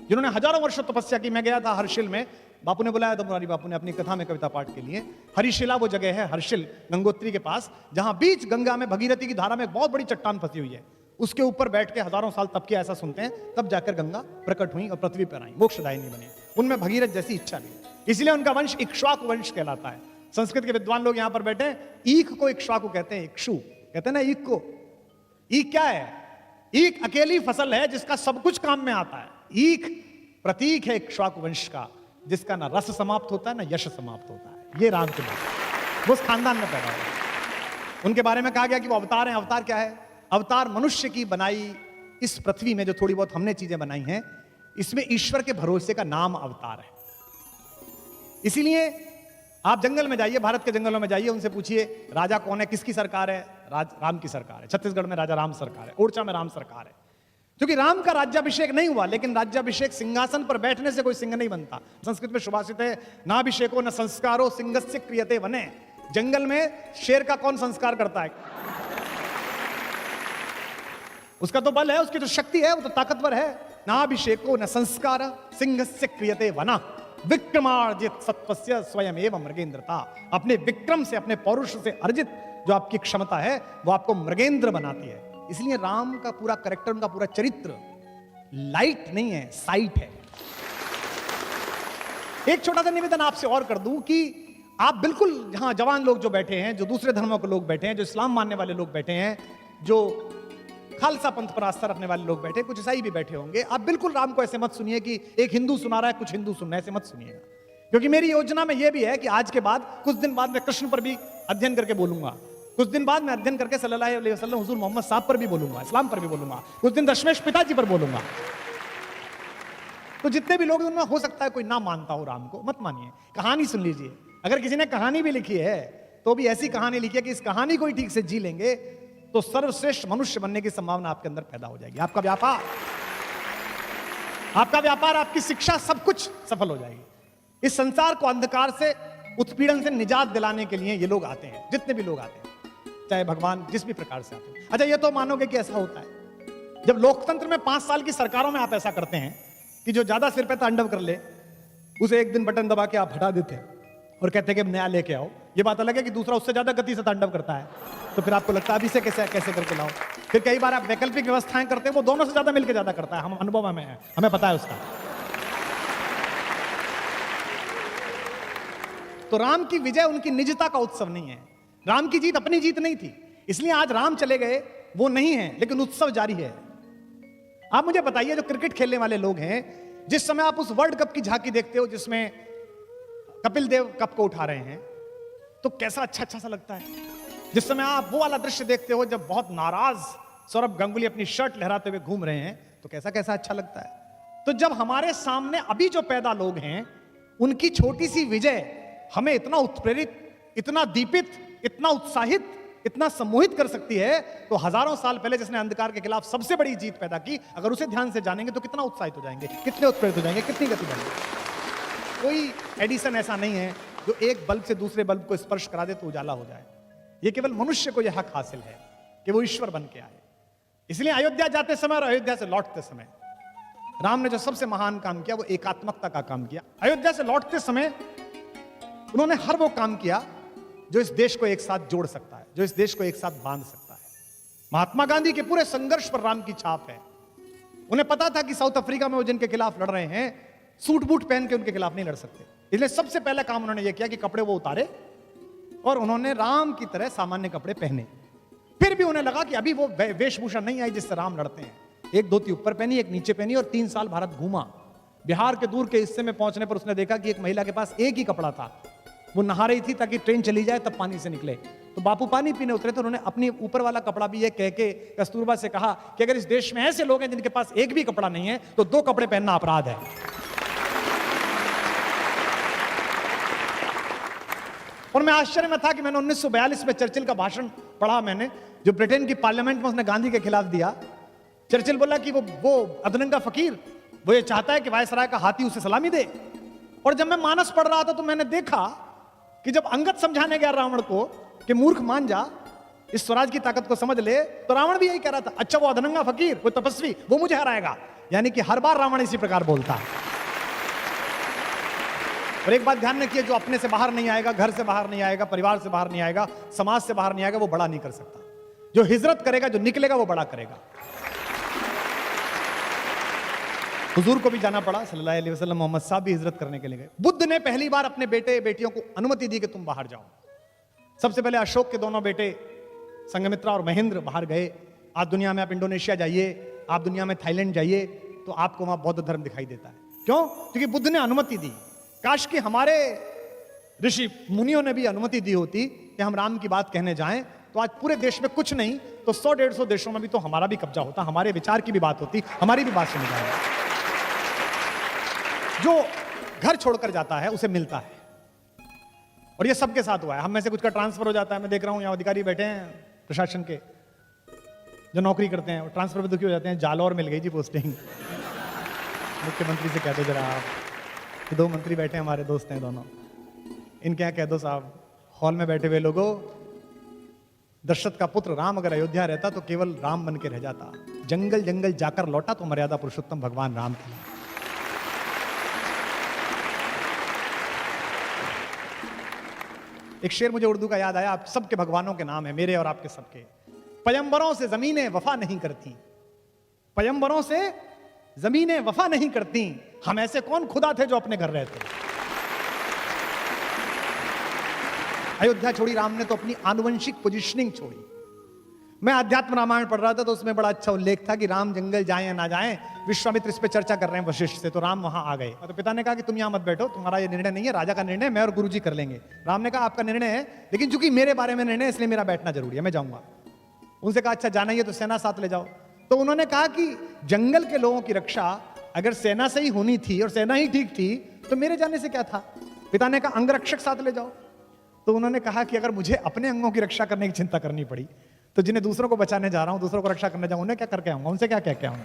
जिन्होंने हजारों वर्ष तपस्या की। मैं गया था हर्षिल में, बापू ने बुलाया था, मुरारी बापू ने अपनी कथा में कविता पाठ के लिए। हरिशिला वो जगह है, हर्षिल गंगोत्री के पास, जहां बीच गंगा में भगीरथी की धारा में एक बहुत बड़ी चट्टान फंसी हुई है। उसके ऊपर बैठ के हजारों साल तप किया, ऐसा सुनते हैं। तब जाकर गंगा प्रकट हुई और पृथ्वी पर आई, मोक्षदायिनी बनी। उनमें भगीरथ जैसी इच्छा नहीं, इसलिए उनका वंश इक्ष्वाकु वंश कहलाता है। संस्कृत के विद्वान लोग यहां पर बैठे हैं, ईख को इक्ष्वाकु कहते हैं, इक्षु कहते हैं ना ईख को। ईख क्या है? ईख अकेली फसल है जिसका सब कुछ काम में आता है। ईख प्रतीक है इक्ष्वाकु वंश का, जिसका ना रस समाप्त होता है ना यश समाप्त होता है। ये राम के बात, वो उस खानदान में पैदा हुए। उनके बारे में कहा गया कि वो अवतार हैं। अवतार क्या है? अवतार मनुष्य की बनाई इस पृथ्वी में जो थोड़ी बहुत हमने चीजें बनाई हैं, इसमें ईश्वर के भरोसे का नाम अवतार है। इसीलिए आप जंगल में जाइए, भारत के जंगलों में जाइए, उनसे पूछिए राजा कौन है, किसकी सरकार है? राम की सरकार है। छत्तीसगढ़ में राजा राम सरकार है, ओडिशा में राम सरकार है। क्योंकि राम का राज्याभिषेक नहीं हुआ, लेकिन राज्याभिषेक सिंहासन पर बैठने से कोई सिंह नहीं बनता। संस्कृत में सुभाषित है, ना अभिषेको न संस्कारो सिंहस्य क्रियते वने। जंगल में शेर का कौन संस्कार करता है? उसका तो बल है, उसकी तो शक्ति है, वो तो ताकतवर है। ना अभिषेको न संस्कार सिंहस्य क्रियते वना विक्रमार्जित सत्वस्य स्वयं एवं मृगेंद्रता। अपने विक्रम से, अपने पौरुष से अर्जित जो आपकी क्षमता है, वो आपको मृगेंद्र बनाती है। इसलिए राम का पूरा कैरेक्टर, उनका पूरा चरित्र लाइट नहीं है, साइट है। एक छोटा सा निवेदन आपसे और कर दूं कि आप बिल्कुल यहां जवान लोग जो बैठे हैं, जो दूसरे धर्मों के लोग बैठे हैं, जो इस्लाम मानने वाले लोग बैठे हैं, जो खालसा पंथ पर आस्था रखने वाले लोग बैठे, कुछ ईसाई भी बैठे होंगे, आप बिल्कुल राम को ऐसे मत सुनिए कि एक हिंदू सुना रहा है, कुछ हिंदू सुनना है, ऐसे मत सुनिएगा। क्योंकि मेरी योजना में यह भी है कि आज के बाद कुछ दिन बाद मैं कृष्ण पर भी अध्ययन करके बोलूंगा, कुछ दिन बाद मैं अध्ययन करके सल्लल्लाहु अलैहि वसल्लम हुजूर मोहम्मद साहब पर भी बोलूंगा, इस्लाम पर भी बोलूंगा, कुछ दिन दशमेश पिताजी पर बोलूंगा। तो जितने भी लोग उनमें हो सकता है कोई ना मानता हो राम को, मत मानिए, कहानी सुन लीजिए। अगर किसी ने कहानी भी लिखी है तो भी ऐसी कहानी लिखी है कि इस कहानी को ही ठीक से जी लेंगे तो सर्वश्रेष्ठ मनुष्य बनने की संभावना आपके अंदर पैदा हो जाएगी। आपका व्यापार, आपकी शिक्षा, सब कुछ सफल हो जाएगी। इस संसार को अंधकार से, उत्पीड़न से निजात दिलाने के लिए ये लोग आते हैं, जितने भी लोग आते हैं, चाहे भगवान जिस भी प्रकार से आते हैं। अच्छा, ये तो मानोगे कि ऐसा होता है जब लोकतंत्र में 5 साल की सरकारों में आप ऐसा करते हैं कि जो ज्यादा सिर पे तांडव कर ले उसे एक दिन बटन दबा के आप हटा देते हैं और कहते हैं कि नया लेके आओ। ये बात अलग है कि दूसरा उससे ज्यादा गति से तांडव करता है, तो फिर आपको लगता है अभी से कैसे करके लाओ। फिर कई बार आप वैकल्पिक व्यवस्थाएं करते हैं, वो दोनों से ज्यादा मिलकर ज्यादा करता है। हम अनुभव में है, हमें पता है उसका। तो राम की विजय उनकी निजता का उत्सव नहीं है, राम की जीत अपनी जीत नहीं थी। इसलिए आज राम चले गए वो नहीं है, लेकिन उत्सव जारी है। आप मुझे बताइए, जो क्रिकेट खेलने वाले लोग हैं, जिस समय आप उस वर्ल्ड कप की झांकी देखते हो जिसमें कपिल देव कप को उठा रहे हैं, तो कैसा अच्छा सा लगता है। जिस समय आप वो वाला दृश्य देखते हो जब बहुत नाराज सौरभ गांगुली अपनी शर्ट लहराते हुए घूम रहे हैं, तो कैसा अच्छा लगता है। तो जब हमारे सामने अभी जो पैदा लोग हैं, उनकी छोटी सी विजय हमें इतना उत्प्रेरित, इतना दीपित, इतना उत्साहित, इतना सम्मोहित कर सकती है, तो हजारों साल पहले जिसने अंधकार के खिलाफ सबसे बड़ी जीत पैदा की, अगर उसे ध्यान से जानेंगे तो कितना उत्साहित हो जाएंगे, कितने उत्प्रेरित हो जाएंगे, कितनी गति बढ़ेगी। कोई एडिसन ऐसा नहीं है जो एक बल्ब से दूसरे बल्ब को स्पर्श करा दे तो उजाला हो जाए। यह केवल मनुष्य को यह हक हासिल है कि वो ईश्वर बन के आए। इसलिए अयोध्या जाते समय और अयोध्या से लौटते समय राम ने जो सबसे महान काम किया वो एकात्मकता का काम किया। अयोध्या से लौटते समय उन्होंने हर वो काम किया जो इस देश को एक साथ जोड़ सकता है, जो इस देश को एक साथ बांध सकता है। महात्मा गांधी के पूरे संघर्ष पर राम की छाप है। उन्हें पता था कि साउथ अफ्रीका में वो जिनके खिलाफ लड़ रहे हैं सूट बूट पहन के उनके खिलाफ नहीं लड़ सकते, इसलिए सबसे पहला काम उन्होंने ये किया कि कपड़े वो उतारे और उन्होंने राम की तरह सामान्य कपड़े पहने। फिर भी उन्हें लगा कि अभी वो वेशभूषा नहीं आई जिससे राम लड़ते हैं। एक धोती ऊपर पहनी, एक नीचे पहनी और 3 साल भारत घूमा। बिहार के दूर के हिस्से में पहुंचने पर उसने देखा कि एक महिला के पास एक ही कपड़ा था, वो नहा रही थी ताकि ट्रेन चली जाए तब पानी से निकले। तो बापू पानी पीने उतरे तो उन्होंने अपनी ऊपर वाला कपड़ा भी ये कह के कस्तूरबा से कहा कि अगर इस देश में ऐसे लोग हैं जिनके पास एक भी कपड़ा नहीं है तो 2 कपड़े पहनना अपराध है। और मैं आश्चर्य में था कि मैंने 1942 में चर्चिल का भाषण पढ़ा, मैंने जो ब्रिटेन की पार्लियामेंट में उसने गांधी के खिलाफ दिया। चर्चिल बोला कि वो अधनंगा फकीर वो ये चाहता है कि वायसराय का हाथी उसे सलामी दे। और जब मैं मानस पढ़ रहा था तो मैंने देखा कि जब अंगद समझाने गया रावण को कि मूर्ख मान जा, इस स्वराज की ताकत को समझ ले, तो रावण भी यही कह रहा था, अच्छा वो अधनंगा फकीर, वो तपस्वी, वो मुझे हराएगा। यानी कि हर बार रावण इसी प्रकार बोलता है। और एक बात ध्यान रखिए, जो अपने से बाहर नहीं आएगा, घर से बाहर नहीं आएगा, परिवार से बाहर नहीं आएगा, समाज से बाहर नहीं आएगा, वो बड़ा नहीं कर सकता। जो हिजरत करेगा, जो निकलेगा, वो बड़ा करेगा। हुजूर को भी जाना पड़ा सल्लल्लाहु अलैहि वसल्लम, मोहम्मद साहब भी हिजरत करने के लिए गए। बुद्ध ने पहली बार अपने बेटे बेटियों को अनुमति दी कि तुम बाहर जाओ। सबसे पहले अशोक के दोनों बेटे संघमित्रा और महेंद्र बाहर गए। आज दुनिया में आप इंडोनेशिया जाइए, आप दुनिया में थाईलैंड जाइए तो आपको वहां बौद्ध धर्म दिखाई देता है। क्यों? क्योंकि बुद्ध ने अनुमति दी। काश कि हमारे ऋषि मुनियों ने भी अनुमति दी होती कि हम राम की बात कहने जाएं, तो आज पूरे देश में कुछ नहीं तो 100-150 देशों में भी तो हमारा भी कब्जा होता, हमारे विचार की भी बात होती, हमारी भी बात सुनी जाए। जो घर छोड़कर जाता है उसे मिलता है, और ये सबके साथ हुआ है। हम में से कुछ का ट्रांसफर हो जाता है। मैं देख रहा हूं यहां अधिकारी बैठे हैं प्रशासन के, जो नौकरी करते हैं, ट्रांसफर पे दुखी हो जाते हैं। जालौर मिल गई जी पोस्टिंग। मुख्यमंत्री से कह दो जरा आप, कि 2 मंत्री बैठे हैं, हमारे दोस्त हैं दोनों, इनके यहाँ कह दो साहब, हॉल में बैठे हुए लोगों, दशरथ का पुत्र राम अगर अयोध्या रहता तो केवल राम बन के रह जाता, जंगल जंगल जाकर लौटा तो मर्यादा पुरुषोत्तम भगवान राम था। एक शेर मुझे उर्दू का याद आया, आप सबके भगवानों के नाम है, मेरे और आपके सबके। पयंबरों से जमीनें वफा नहीं करती, पयंबरों से जमीनें वफा नहीं करती, हम ऐसे कौन खुदा थे जो अपने घर रहते। अयोध्या छोड़ी राम ने तो अपनी आनुवंशिक पोजीशनिंग छोड़ी। मैं अध्यात्म रामायण पढ़ रहा था तो उसमें बड़ा अच्छा उल्लेख था कि राम जंगल जाएं या ना जाएं, विश्वामित्र इस पे चर्चा कर रहे हैं वशिष्ठ से, तो राम वहां आ गए। तो पिता ने कहा कि तुम यहां मत बैठो, तुम्हारा ये निर्णय नहीं है, राजा का निर्णय, मैं और गुरुजी कर लेंगे। राम ने कहा आपका निर्णय है, लेकिन चूंकि मेरे बारे में निर्णय है इसलिए मेरा बैठना जरूरी है, मैं जाऊंगा। उनसे कहा अच्छा जाना ही है तो सेना साथ ले जाओ। तो उन्होंने कहा कि जंगल के लोगों की रक्षा अगर सेना से ही होनी थी और सेना ही ठीक थी तो मेरे जाने से क्या था। पिता ने कहा अंगरक्षक साथ ले जाओ। तो उन्होंने कहा कि अगर मुझे अपने अंगों की रक्षा करने की चिंता करनी पड़ी तो जिन्हें दूसरों को बचाने जा रहा हूं, दूसरों को रक्षा करने जाऊं, उन्हें क्या करके आऊंगा, उनसे क्या कह के आऊंगा।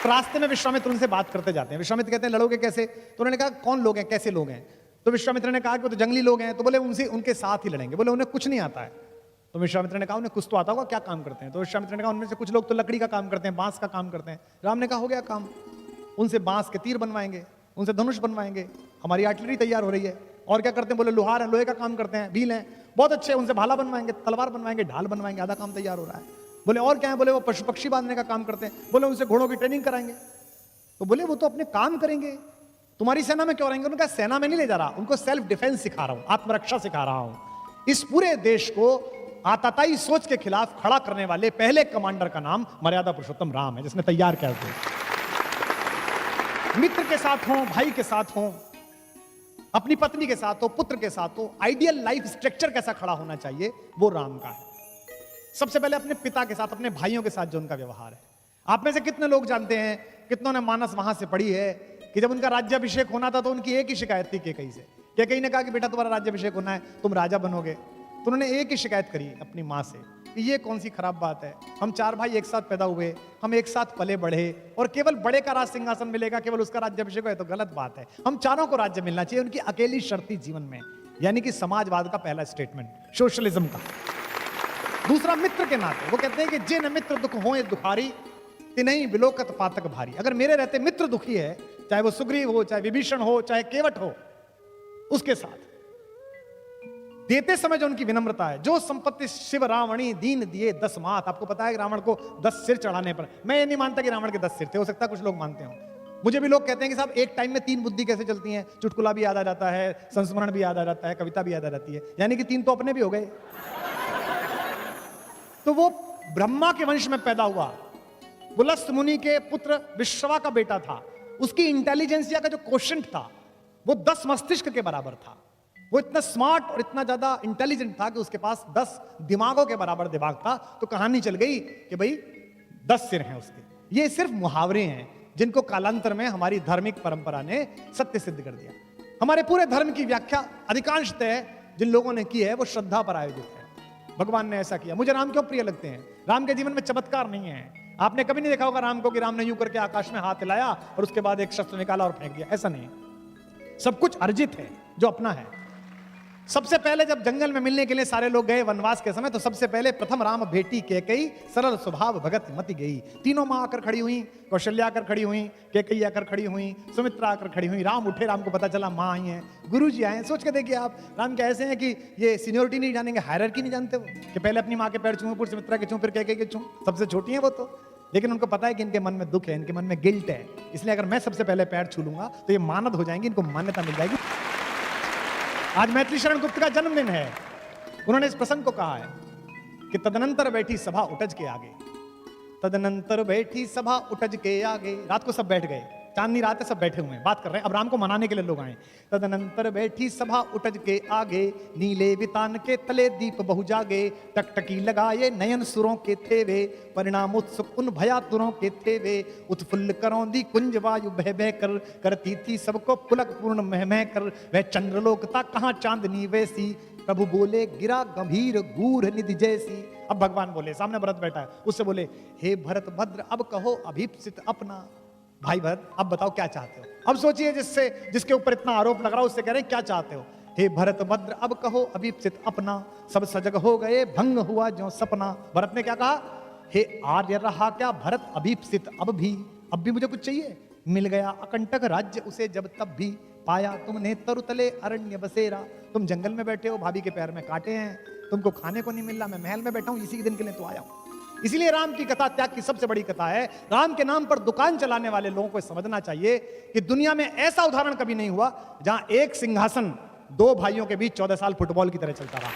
तो रास्ते में विश्वामित्र उनसे बात करते जाते हैं। विश्वामित्र कहते हैं लड़ोगे कैसे? तो उन्होंने कहा कौन लोग हैं, कैसे लोग हैं? तो विश्वामित्र ने कहा कि वो तो जंगली लोग हैं। तो बोले उनसे उनके साथ ही लड़ेंगे। बोले उन्हें कुछ नहीं आता है। तो विश्वामित्र ने कहा उन्हें कुछ तो आता होगा, क्या काम करते हैं? तो विश्वामित्र ने कहा उनमें से कुछ लोग तो लकड़ी का काम करते हैं, बांस का काम करते हैं। राम ने कहा हो गया काम, उनसे बांस के तीर बनवाएंगे, उनसे धनुष बनवाएंगे, हमारी आर्टिलरी तैयार हो रही है। और क्या करते हैं? बोले लोहार है, लोहे का काम करते हैं, भील हैं, बहुत अच्छे, उनसे भाला बनवाएंगे, तलवार बनवाएंगे, ढाल बनवाएंगे, आधा काम तैयार हो रहा है। बोले और क्या है? बोले वो पशु पक्षी बांधने का काम करते हैं। बोले उनसे घोड़ों की ट्रेनिंग कराएंगे। तो बोले वो तो अपने काम करेंगे, तुम्हारी सेना में क्यों रहेंगे? उन्होंने कहा सेना में नहीं ले जा रहा, उनको सेल्फ डिफेंस सिखा रहा हूं, आत्मरक्षा सिखा रहा हूं। इस पूरे देश को आतताई सोच के खिलाफ खड़ा करने वाले पहले कमांडर का नाम मर्यादा पुरुषोत्तम राम है, जिसने तैयार किया था। मित्र के साथ हो, भाई के साथ हो, अपनी पत्नी के साथ हो, पुत्र के साथ हो, आइडियल लाइफ स्ट्रक्चर कैसा खड़ा होना चाहिए वो राम का है। सबसे पहले अपने पिता के साथ, अपने भाइयों के साथ जो उनका व्यवहार है। आप में से कितने लोग जानते हैं, कितनों ने मानस वहां से पढ़ी है कि जब उनका राज्याभिषेक होना था तो उनकी एक ही शिकायत थी केकई से। केकई ने कहा कि बेटा तुम्हारा राज्याभिषेक होना है, तुम राजा बनोगे। तो उन्होंने एक ही शिकायत करी अपनी माँ से कि ये कौन सी खराब बात है, हम 4 भाई एक साथ पैदा हुए, हम एक साथ पले बढ़े, और केवल बड़े का राज सिंहासन मिलेगा, केवल उसका राज्याभिषेक है तो गलत बात है। हम चारों को राज्य मिलना चाहिए, उनकी अकेली शर्त थी जीवन में, यानी कि समाजवाद का पहला स्टेटमेंट, सोशलिज्म का। दूसरा मित्र के नाते वो कहते हैं कि जिन मित्र दुख होए दुखारी तिनहि विलोकत पातक भारी। अगर मेरे रहते मित्र दुखी है, चाहे वो सुग्रीव हो, चाहे विभीषण हो, चाहे केवट हो, उसके साथ देते समय जो उनकी विनम्रता है, जो संपत्ति शिव रावणी दीन दिए 10 मात। आपको पता है कि रावण को 10 सिर चढ़ाने पर, मैं ये नहीं मानता कि रावण के 10 सिर थे, हो सकता है कुछ लोग मानते हो। मुझे भी लोग कहते हैं कि साहब एक टाइम में 3 बुद्धि कैसे चलती हैं, चुटकुला भी याद आ जाता है, संस्मरण भी याद आ जाता है, कविता भी याद आ जाती है, यानी कि 3 तो अपने भी हो गए। तो वो ब्रह्मा के वंश में पैदा हुआ, पुलस्त मुनि के पुत्र विश्रवा का बेटा था। उसकी इंटेलिजेंसिया का जो क्वोशंट था वो 10 मस्तिष्क के बराबर था। वो इतना स्मार्ट और इतना ज्यादा इंटेलिजेंट था कि उसके पास 10 दिमागों के बराबर दिमाग था। तो कहानी चल गई कि भाई 10 सिर हैं उसके। ये सिर्फ मुहावरे हैं जिनको कालांतर में हमारी धार्मिक परंपरा ने सत्य सिद्ध कर दिया। हमारे पूरे धर्म की व्याख्या अधिकांशतः जिन लोगों ने की है वो श्रद्धा पर आयोजित है। भगवान ने ऐसा किया। मुझे राम क्यों प्रिय लगते हैं? राम के जीवन में चमत्कार नहीं है। आपने कभी नहीं देखा होगा राम को कि राम ने यूं करके आकाश में हाथ हिलाया और उसके बाद एक शस्त्र निकाला और फेंक दिया, ऐसा नहीं है। सब कुछ अर्जित है जो अपना है। सबसे पहले जब जंगल में मिलने के लिए सारे लोग गए वनवास के समय, तो सबसे पहले प्रथम राम भेटी कैकेयी, सरल स्वभाव भगत मति गई। तीनों मां आकर खड़ी हुई, कौशल्या आकर खड़ी हुई, कैकेयी आकर खड़ी हुई, सुमित्रा आकर खड़ी हुई। राम उठे, राम को पता चला मां आई हैं, गुरु जी आए। सोच के देखिए आप, राम क्या ऐसे हैं कि ये सीनियोरिटी नहीं जानेंगे, हायरार्की नहीं जानते वो, कि पहले अपनी मां के पैर छूं, फिर सुमित्रा के छूं, फिर कैकेयी के छूं। सबसे छोटी है वो तो, लेकिन उनको पता है कि इनके मन में दुख है, इनके मन में गिल्ट है, इसलिए अगर मैं सबसे पहले पैर छू लूंगा तो ये मानद हो जाएंगे, इनको मान्यता मिल जाएगी। आज मैथिली शरण गुप्त का जन्मदिन है। उन्होंने इस प्रसंग को कहा है कि तदनंतर बैठी सभा उठज के आगे, तदनंतर बैठी सभा उठज के आगे। रात को सब बैठ गए, चांदनी रात है, सब बैठे हुए हैं, बात कर रहे हैं। अब राम को मनाने के लिए लोग आए। तदनंतर बैठी सभा उठज के आगे, नीले वितान के तले दीप बहु जागे, टकटकी लगाए नयन सुरों के थे वे, परिणाम उत्सुक उन भयातुरों के थे वे। उत्फुल्ल करौंदी कुंज वायु बह बह कर, करती थी सबको पुलक पूर्ण मह मह कर। वह चंद्रलोकता कहाँ चांदनी वैसी, प्रभु बोले गिरा गंभीर गूढ़ निधि जैसी। अब भगवान बोले, सामने भरत बैठा है, उससे बोले, हे भरत भद्र अब कहो अभीप्सित अपना। भाई भरत अब बताओ क्या चाहते हो? अब सोचिए जिसके ऊपर इतना आरोप लग रहा है उससे कह रहे हैं क्या चाहते हो? हे भरत भद्र अब कहो अभीप्सित अपना, सब सजग हो गए भंग हुआ जो सपना। भरत ने क्या कहा? हे आर्य रहा क्या भरत अभीप्सित अब भी मुझे कुछ चाहिए? मिल गया अकंटक राज्य उसे जब तब भी, पाया तुमने तरुतले अरण्य बसेरा। तुम जंगल में बैठे हो, भाभी के पैर में कांटे हैं, तुमको खाने को नहीं मिल रहा, मैं महल में बैठा हूं, इसी दिन के लिए तो आया हूं। इसीलिए राम की कथा त्याग की सबसे बड़ी कथा है। राम के नाम पर दुकान चलाने वाले लोगों को समझना चाहिए कि दुनिया में ऐसा उदाहरण कभी नहीं हुआ जहां एक सिंहासन 2 भाइयों के बीच 14 साल फुटबॉल की तरह चलता रहा।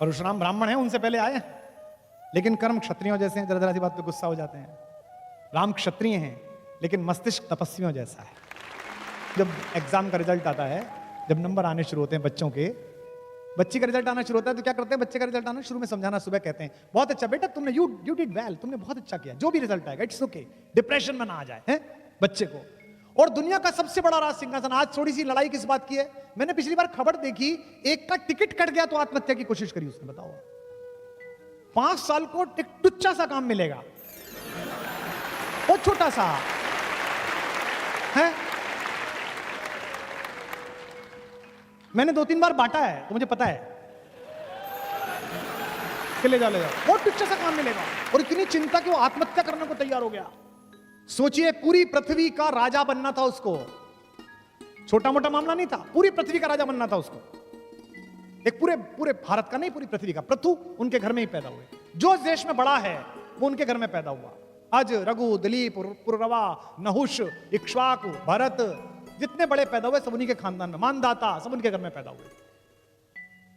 परशुराम ब्राह्मण हैं, उनसे पहले आए, लेकिन कर्म क्षत्रियों जैसे हैं, जरा सी बात पे गुस्सा हो जाते हैं। राम क्षत्रिय हैं लेकिन मस्तिष्क तपस्वियों जैसा है। जब एग्जाम का रिजल्ट आता है, जब नंबर आने शुरू होते हैं बच्चों के, बच्ची का रिजल्ट आना शुरू होता है तो क्या करते हैं? बच्चे का रिजल्ट आना शुरू में समझाना, सुबह कहते हैं बहुत अच्छा बेटा तुमने यू डिड वेल, तुमने बहुत अच्छा किया, जो भी रिजल्ट आएगा इट्स ओके, डिप्रेशन में ना आ जाए हैं बच्चे को। और दुनिया का सबसे बड़ा राज सिंहासन। आज थोड़ी सी लड़ाई किस बात की है? मैंने पिछली बार खबर देखी, एक का टिकट कट गया तो आत्महत्या की कोशिश करी उसने। बताओ 5 साल को टुच्चा सा काम मिलेगा, बहुत छोटा सा है। मैंने 2-3 बार बांटा है तो मुझे पता है कि ले जाओ बहुत टुच्चा सा काम मिलेगा। और इतनी चिंता कि वो आत्महत्या करने को तैयार हो गया। सोचिए, पूरी पृथ्वी का राजा बनना था उसको, छोटा मोटा मामला नहीं था, पूरी पृथ्वी का राजा बनना था उसको। एक पूरे भारत का नहीं, पूरी पृथ्वी का। पृथु उनके घर में ही पैदा हुए, जो देश में बड़ा है वो उनके घर में पैदा हुआ। अज, रघु, दिलीप, पुररवा, नहुष, इक्ष्वाकु, भरत, जितने बड़े पैदा हुए सब उन्हीं के खानदान में, मानदाता सब उनके घर में पैदा हुए।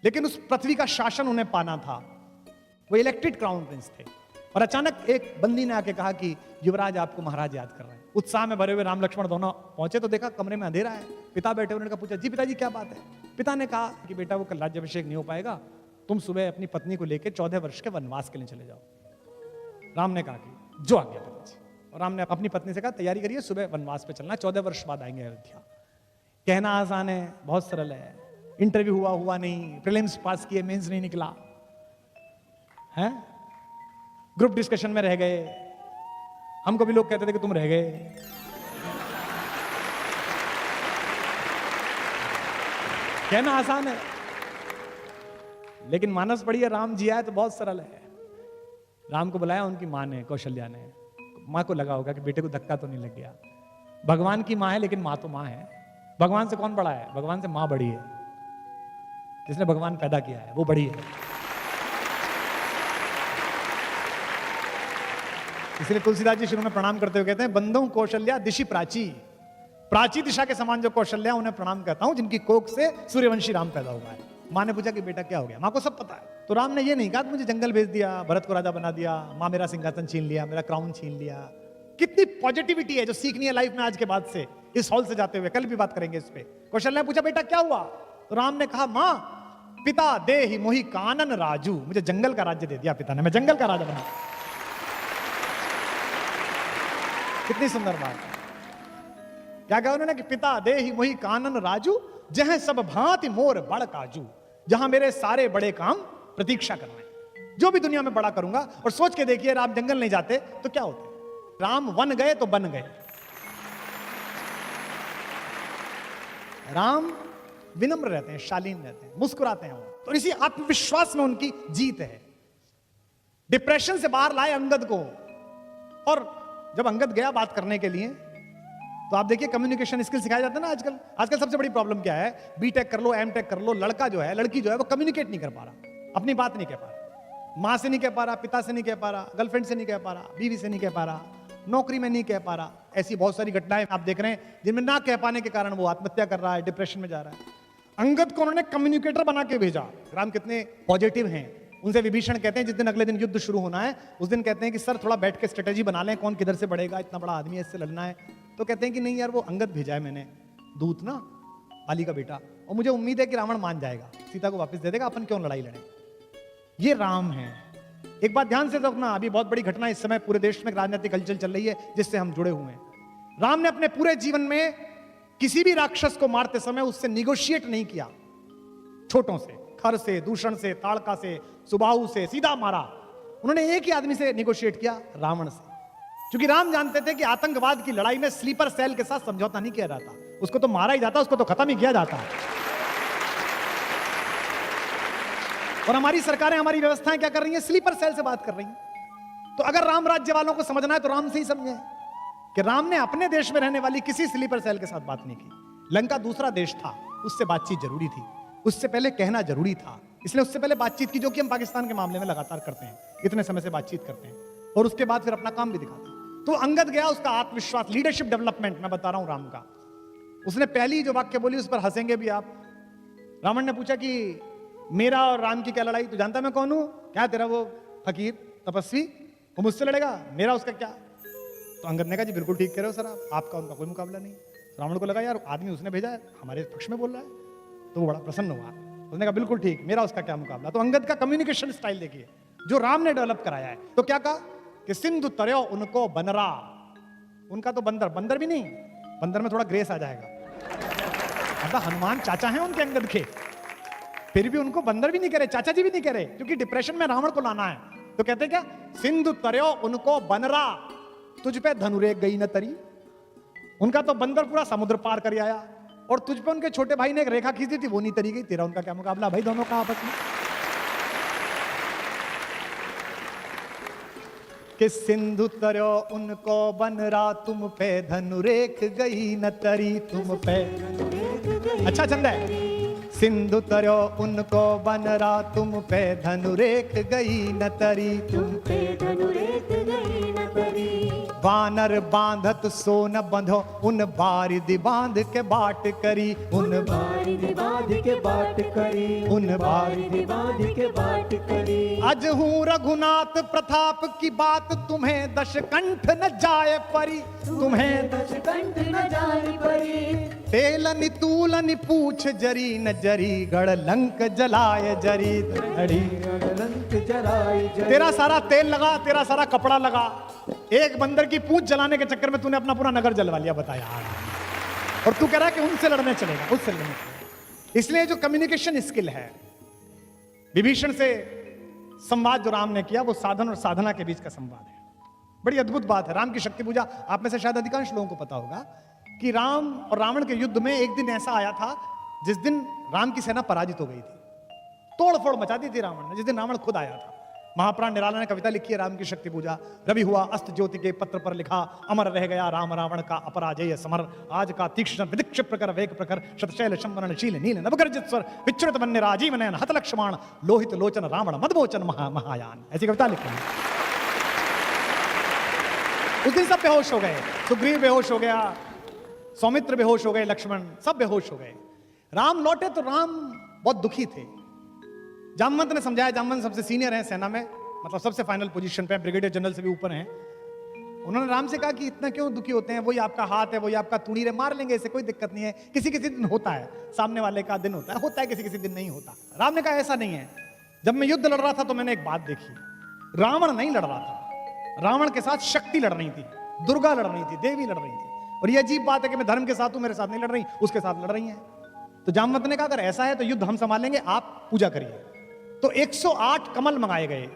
लेकिन उस पृथ्वी का शासन उन्हें पाना था, वो इलेक्टेड क्राउन प्रिंस थे। और अचानक एक बंदी ने आके कहा कि युवराज आपको महाराज याद कर रहे हैं। उत्साह में भरे हुए राम लक्ष्मण दोनों पहुंचे तो देखा कमरे में अंधेरा है, पिता बैठे। उन्होंने पूछा, जी पिताजी क्या बात है? पिता ने कहा कि बेटा वो कल राज्याभिषेक नहीं हो पाएगा, तुम सुबह अपनी पत्नी को लेकर 14 वर्ष के वनवास के लिए चले जाओ। राम ने कहा कि जो आ गया पिताजी। और राम ने अपनी पत्नी से कहा तैयारी करिए, सुबह वनवास पे चलना, 14 वर्ष बाद आएंगे अयोध्या। कहना आसान है, बहुत सरल है। इंटरव्यू हुआ नहीं, प्रीलिम्स पास किए, मेंस नहीं निकला है, ग्रुप डिस्कशन में रह गए। हमको भी लोग कहते थे कि तुम रह गए। कहना आसान है लेकिन मानस पड़ी है, राम जी आए तो बहुत सरल है। राम को बुलाया उनकी मां ने, कौशल्या ने। मां को लगा होगा कि बेटे को धक्का तो नहीं लग गया। भगवान की मां है लेकिन मां तो मां है। भगवान से कौन बड़ा है? भगवान से मां बड़ी है, जिसने भगवान पैदा किया है वो बड़ी है। इसलिए तुलसीदास जी शुरू में प्रणाम करते हुए कहते हैं, बंदों कौशल्या दिशि प्राची, प्राची दिशा के समान जो कौशल्या उन्हें प्रणाम करता हूं, जिनकी कोख से सूर्यवंशी राम पैदा हुआ है। माँ ने पूछा कि बेटा क्या हो गया? माँ को सब पता है। तो राम ने ये नहीं कहा कि मुझे जंगल भेज दिया, भरत को राजा बना दिया, माँ मेरा सिंहासन छीन लिया, मेरा क्राउन छीन लिया। कितनी पॉजिटिविटी है जो सीखनी है लाइफ में आज के बाद से, इस हॉल से जाते हुए। कल भी बात करेंगे इस पे। कौशल्या ने पूछा बेटा क्या हुआ? तो राम ने कहा माँ पिता दे ही मोहि कानन राजू, मुझे जंगल का राज्य दे दिया पिता ने, मैं जंगल का राजा बना। कितनी सुंदर बात है। क्या कहा उन्होंने कि पिता दे ही मोहि कानन राजू, जहां सब भांति मोर बड़ काजू, जहां मेरे सारे बड़े काम प्रतीक्षा कर रहे हैं, जो भी दुनिया में बड़ा करूंगा। और सोच के देखिए, राम जंगल नहीं जाते तो क्या होता? राम वन गए तो बन गए। राम विनम्र रहते हैं, शालीन रहते हैं, मुस्कुराते हैं वो। तो इसी आत्मविश्वास में उनकी जीत है। डिप्रेशन से बाहर लाए अंगद को। और जब अंगद गया बात करने के लिए, तो आप देखिए कम्युनिकेशन स्किल सिखाया जाता है ना आजकल। आजकल सबसे बड़ी प्रॉब्लम क्या है? बीटेक कर लो, एमटेक कर लो, लड़का जो है, लड़की जो है, वो कम्युनिकेट नहीं कर पा रहा, अपनी बात नहीं कह पा रहा। माँ से नहीं कह पा रहा, पिता से नहीं कह पा रहा, गर्लफ्रेंड से नहीं कह पा रहा, बीवी से नहीं कह पा रहा, नौकरी में नहीं कह पा रहा। ऐसी बहुत सारी घटनाएं आप देख रहे हैं जिनमें ना कह पाने के कारण वो आत्महत्या कर रहा है, डिप्रेशन में जा रहा है। अंगद को उन्होंने कम्युनिकेटर बना के भेजा। राम कितने पॉजिटिव हैं। उनसे विभीषण कहते हैं, जिस दिन अगले दिन युद्ध शुरू होना है, उस दिन कहते हैं कि सर थोड़ा बैठ के स्ट्रेटेजी बना लें, कौन किधर से बढ़ेगा, इतना बड़ा आदमी है, इससे लड़ना है। तो कहते हैं कि नहीं यार, वो अंगद भेजा है मैंने, दूत ना, बाली का बेटा, और मुझे उम्मीद है कि रावण मान जाएगा, सीता को वापस दे देगा, अपन क्यों लड़ाई लड़ें। ये राम है। एक बात ध्यान से रखना, अभी बहुत बड़ी घटना इस समय पूरे देश में राजनीतिक हलचल चल रही है, जिससे हम जुड़े हुए हैं। राम ने अपने पूरे जीवन में किसी भी राक्षस को मारते समय उससे निगोशिएट नहीं किया। छोटों से, खर से, दूषण से, ताड़का से, सुबाहु से सीधा मारा। उन्होंने एक ही आदमी से निगोशिएट किया, रावण से। क्योंकि राम जानते थे कि आतंकवाद की लड़ाई में स्लीपर सेल के साथ समझौता नहीं किया जाता, उसको तो मारा ही जाता, उसको तो खत्म ही किया जाता। और हमारी सरकारें, हमारी व्यवस्थाएं क्या कर रही हैं? स्लीपर सेल से बात कर रही हैं। तो अगर राम राज्य वालों को समझना है तो राम से ही समझें कि राम ने अपने देश में रहने वाली किसी स्लीपर सेल के साथ बात नहीं की। लंका दूसरा देश था, उससे बातचीत जरूरी थी, उससे पहले कहना जरूरी था, इसलिए उससे पहले बातचीत की, जो कि हम पाकिस्तान के मामले में लगातार करते हैं, इतने समय से बातचीत करते हैं, और उसके बाद फिर अपना काम भी दिखाते हैं। तो अंगद गया, उसका आत्मविश्वास, लीडरशिप डेवलपमेंट मैं बता रहा हूं राम का। उसने पहली जो वाक्य बोली उस पर हंसेंगे भी आप। रावण ने पूछा कि मेरा और राम की क्या लड़ाई, तू जानता मैं कौन हूं? क्या तेरा वो फकीर तपस्वी, वो मुझसे लड़ेगा, मेरा उसका क्या? तो अंगद ने कहा जी बिल्कुल ठीक कह रहे हो सर, आपका उनका कोई मुकाबला नहीं। रावण को लगा यार आदमी उसने भेजा है, हमारे पक्ष में बोल रहा है, तो वो बड़ा प्रसन्न हुआ। उसने कहा बिल्कुल ठीक, मेरा उसका क्या मुकाबला। तो अंगद का कम्युनिकेशन स्टाइल देखिए जो राम ने डेवलप कराया है। तो क्या कहा कि सिंधु तरयो उनको बनरा, उनका तो बंदर, बंदर भी नहीं, बंदर में थोड़ा ग्रेस आ जाएगा, मतलब हनुमान चाचा हैं उनके अंगद के, फिर भी उनको बंदर भी नहीं करे, चाचा जी भी नहीं करे, क्योंकि डिप्रेशन में रावण को लाना है। तो कहते क्या, सिंधु तरयो उनको बनरा, तुझ पे धनुरे गई न तरी। उनका तो बंदर पूरा समुद्र पार कर आया, और तुझ पे उनके छोटे भाई ने एक रेखा खींची थी, वो नहीं तरी गई, तेरा उनका क्या मुकाबला भाई, दोनों का आपस में। कि सिंधु तरयो उनको बनरा, तुम पे धनुरेख गई न तरी, तुम पे। अच्छा छंद है। सिंधु तरयो उनको बनरा, तुम पे धनुरेख गई न तरी, तुम पे धनुरेख गई न तरी। वानर बांधत सो न बंधो, उन बारिधि बांध के बाट करी, उन बारिधि बांध के बाट करी, उन बारिधि बांध के बाट करी। अज हूँ रघुनाथ प्रताप की बात, तुम्हें दशकंठ न जाए परी, तुम्हें दशकंठ न जाए परी। तेलनि तूलनि पूछ जरी न जरी, गढ़ लंक जलाए जरी धड़ी, लंक जलाए जरी। तेरा सारा तेल लगा, तेरा सारा कपड़ा लगा, एक बंदर की पूंछ जलाने के चक्कर में तूने अपना पूरा नगर जलवा लिया, बता यार। और तू कह रहा है कि उनसे लड़ने चलेगा, उससे लड़ने चलेगा। इसलिए जो कम्युनिकेशन स्किल है, विभीषण से संवाद जो राम ने किया, वो साधन और साधना के बीच का संवाद है। बड़ी अद्भुत बात है। राम की शक्ति पूजा आप में से शायद अधिकांश लोगों को पता होगा कि राम और रावण के युद्ध में एक दिन ऐसा आया था जिस दिन राम की सेना पराजित हो गई थी, तोड़ फोड़ मचा दी थी रावण ने, जिस दिन रावण खुद आया था। महाप्राण निराला ने कविता लिखी है राम की शक्ति पूजा। रवि हुआ अस्त ज्योति के पत्र पर लिखा, अमर रह गया राम रावण का अपराजेय समर। आज का तीक्ष्ण विदिक्ष प्रकर वेग प्रकर, शतशैल शंवरणशील नील नवगर्जित स्वर, विच्युत वन्य राजीव नयन हत लक्ष्मण, लोहित लोचन रावण मदमोचन महायान। ऐसी कविता लिखी है। उस दिन सब बेहोश हो गए, सुग्रीव बेहोश हो गया, सौमित्र बेहोश हो गए, लक्ष्मण सब बेहोश हो गए। राम लौटे तो राम बहुत दुखी थे। जामवंत ने समझाया, जामवंत सबसे सीनियर हैं सेना में, मतलब सबसे फाइनल पोजीशन पे, ब्रिगेडियर जनरल से भी ऊपर हैं। उन्होंने राम से कहा कि इतना क्यों दुखी होते हैं, वही आपका हाथ है, वही आपका तूणीर है, मार लेंगे, इसे कोई दिक्कत नहीं है। किसी किसी दिन होता है, सामने वाले का दिन होता है, किसी किसी दिन नहीं होता। राम ने कहा ऐसा नहीं है, जब मैं युद्ध लड़ रहा था तो मैंने एक बात देखी, रावण नहीं लड़ रहा था, रावण के साथ शक्ति लड़ रही थी, दुर्गा लड़ रही थी, देवी लड़ रही थी। और ये अजीब बात है कि मैं धर्म के साथ हूं, मेरे साथ नहीं लड़ रही, उसके साथ लड़ रही हैं। तो जामवंत ने कहा अगर ऐसा है तो युद्ध हम संभालेंगे, आप पूजा करिए। तो 108 कमल मंगाए गए।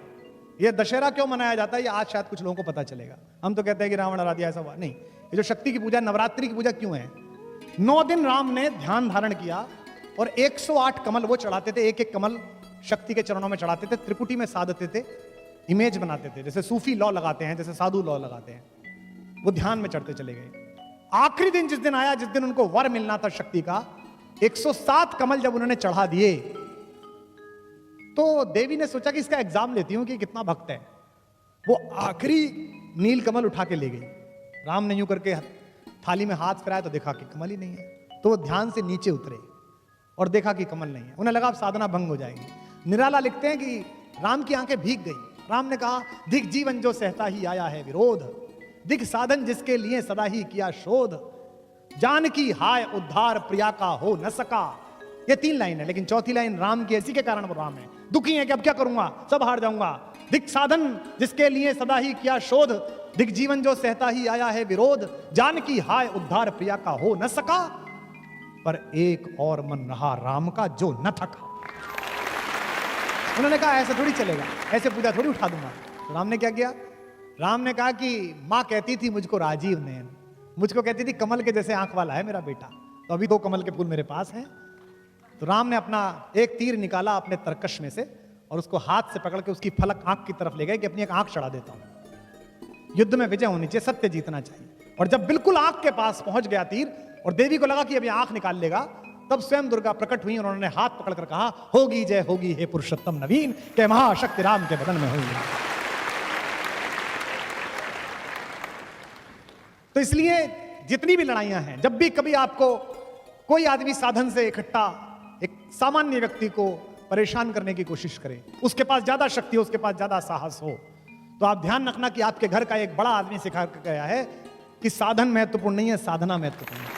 ये दशहरा क्यों मनाया जाता है, ये आज शायद कुछ लोगों को पता चलेगा। हम तो कहते हैं कि रावण हरा दिया, ऐसा हुआ नहीं। ये जो शक्ति की पूजा, नवरात्रि की पूजा क्यों है? 9 दिन राम ने ध्यान धारण किया और 108 कमल वो चढ़ाते थे, एक एक कमल शक्ति के चरणों में चढ़ाते थे, त्रिपुटी में साधते थे, इमेज बनाते थे, जैसे सूफी लॉ लगाते हैं, जैसे साधु लॉ लगाते हैं, वो ध्यान में चढ़ते चले गए। आखिरी दिन जिस दिन आया, जिस दिन उनको वर मिलना था शक्ति का, 107 कमल जब उन्होंने चढ़ा दिए तो देवी ने सोचा कि इसका एग्जाम लेती हूं कि कितना भक्त है। वो आखिरी नील कमल उठा के ले गई। राम ने यूं करके थाली में हाथ फिराया तो देखा कि कमल ही नहीं है। तो वो ध्यान से नीचे उतरे और देखा कि कमल नहीं है। उन्हें लगा अब साधना भंग हो जाएगी। निराला लिखते हैं कि राम की आंखें भीग गई। राम ने कहा, दिख जीवन जो सहता ही आया है विरोध, दिख साधन जिसके लिए सदा ही किया शोध, जानकी हाय उद्धार प्रिया का हो न सका। ये 3 लाइन है, लेकिन चौथी लाइन राम की, इसी के कारण वो राम है। दुखी है कि अब क्या करूंगा, सब हार जाऊंगा। दिख साधन जिसके लिए सदा ही किया शोध, दिख जीवन जो सहता ही आया है विरोध, जानकी हाय उद्धार प्रिया का हो न सका, पर एक और मन रहा राम का जो न थका। उन्होंने कहा ऐसे थोड़ी चलेगा, ऐसे पूजा थोड़ी उठा दूंगा। तो राम ने क्या किया? राम ने कहा कि मां कहती थी मुझको राजीव नयन, मुझको कहती थी कमल के जैसे आंख वाला है मेरा बेटा, तो अभी 2 कमल के फूल मेरे पास हैं। तो राम ने अपना एक तीर निकाला अपने तरकश में से और उसको हाथ से पकड़ के उसकी फलक आंख की तरफ ले गए कि अपनी एक आंख चढ़ा देता हूं। युद्ध में विजय होनी चाहिए, सत्य जीतना चाहिए। और जब बिल्कुल आंख के पास पहुंच गया तीर और देवी को लगा कि अभी आंख निकाल लेगा, तब स्वयं दुर्गा प्रकट हुई और उन्होंने हाथ पकड़कर कहा, होगी जय होगी हे पुरुषोत्तम नवीन, के महाशक्ति राम के बदन में होगी। तो इसलिए जितनी भी लड़ाइयां हैं, जब भी कभी आपको कोई आदमी साधन से इकट्ठा एक सामान्य व्यक्ति को परेशान करने की कोशिश करे, उसके पास ज्यादा शक्ति हो, उसके पास ज्यादा साहस हो, तो आप ध्यान रखना कि आपके घर का एक बड़ा आदमी सिखा कर गया है कि साधन महत्वपूर्ण नहीं है, साधना महत्वपूर्ण है।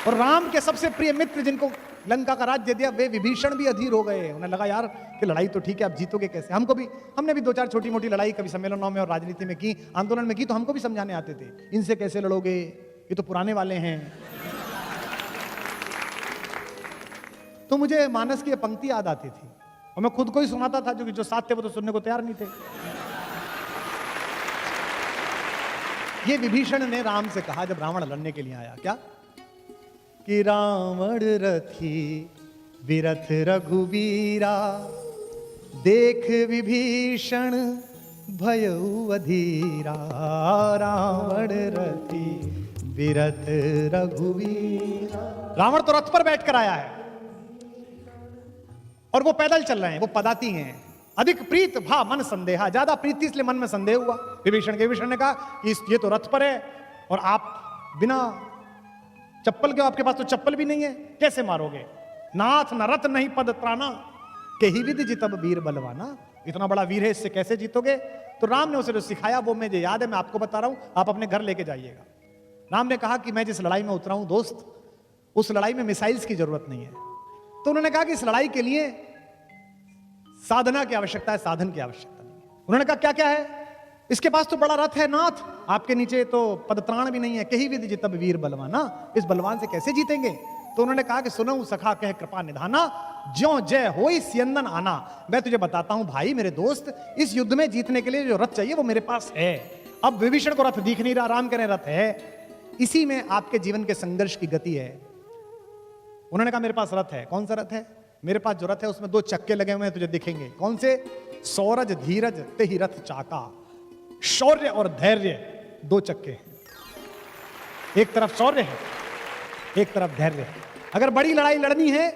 और राम के सबसे प्रिय मित्र जिनको लंका का राज्य दिया, वे विभीषण भी अधीर हो गए। उन्हें लगा यार कि लड़ाई तो ठीक है, आप जीतोगे कैसे? हमने भी 2-4 छोटी मोटी लड़ाई कभी सम्मेलनों में और राजनीति में की, आंदोलन में की, तो हमको भी समझाने आते थे, इनसे कैसे लड़ोगे, ये तो पुराने वाले हैं। तो मुझे मानस की पंक्ति याद आती थी और मैं खुद को ही सुनाता था, जो साथ थे वो तो सुनने को तैयार नहीं थे। ये विभीषण ने राम से कहा जब रावण लड़ने के लिए आया, क्या कि रावण रथी विरथ रघुवीरा, देख विभीषण भयउ अधीरा। रावण रथी विरथ रघुवीरा। रावण तो रथ पर बैठकर आया है और वो पैदल चल रहे हैं, वो पदाती हैं। अधिक प्रीत भा मन संदेहा, ज्यादा प्रीति इसलिए मन में संदेह हुआ विभीषण के। विभीषण ने कहा कि ये तो रथ पर है और आप बिना चप्पल के, आपके पास तो चप्पल भी नहीं है, कैसे मारोगे? नाथ न रथ नहीं पद त्राना, के ही विधि जितब वीर बलवाना। इतना बड़ा वीर है, इससे कैसे जीतोगे? तो राम ने उसे जो सिखाया वो मुझे याद है, मैं आपको बता रहा हूं, आप अपने घर लेके जाइएगा। राम ने कहा कि मैं जिस लड़ाई में उतरा हूं दोस्त, उस लड़ाई में मिसाइल्स की जरूरत नहीं है। तो उन्होंने कहा कि इस लड़ाई के लिए साधना की आवश्यकता है, साधन की आवश्यकता नहीं है। उन्होंने कहा क्या क्या है? इसके पास तो बड़ा रथ है नाथ, आपके नीचे तो पदत्राण भी नहीं है, कहीं विधि जितब वीर बलवाना, इस बलवान से कैसे जीतेंगे? तो उन्होंने कहा कि सुनो सखा कह कृपा निधाना, ज्यों जय होई सियंदन आना। मैं तुझे बताता हूं भाई मेरे दोस्त, इस युद्ध में जीतने के लिए जो रथ चाहिए वो मेरे पास है। अब विभीषण को रथ दिख नहीं रहा, राम कह रहे रथ है। इसी में आपके जीवन के संघर्ष की गति है। उन्होंने कहा मेरे पास रथ है। कौन सा रथ है? मेरे पास जो रथ है उसमें 2 चक्के लगे हुए हैं, तुझे दिखेंगे। कौन से? सौरज धीरज ते ही रथ चाका। शौर्य और धैर्य 2 चक्के हैं। एक तरफ शौर्य है, एक तरफ धैर्य है। अगर बड़ी लड़ाई लड़नी है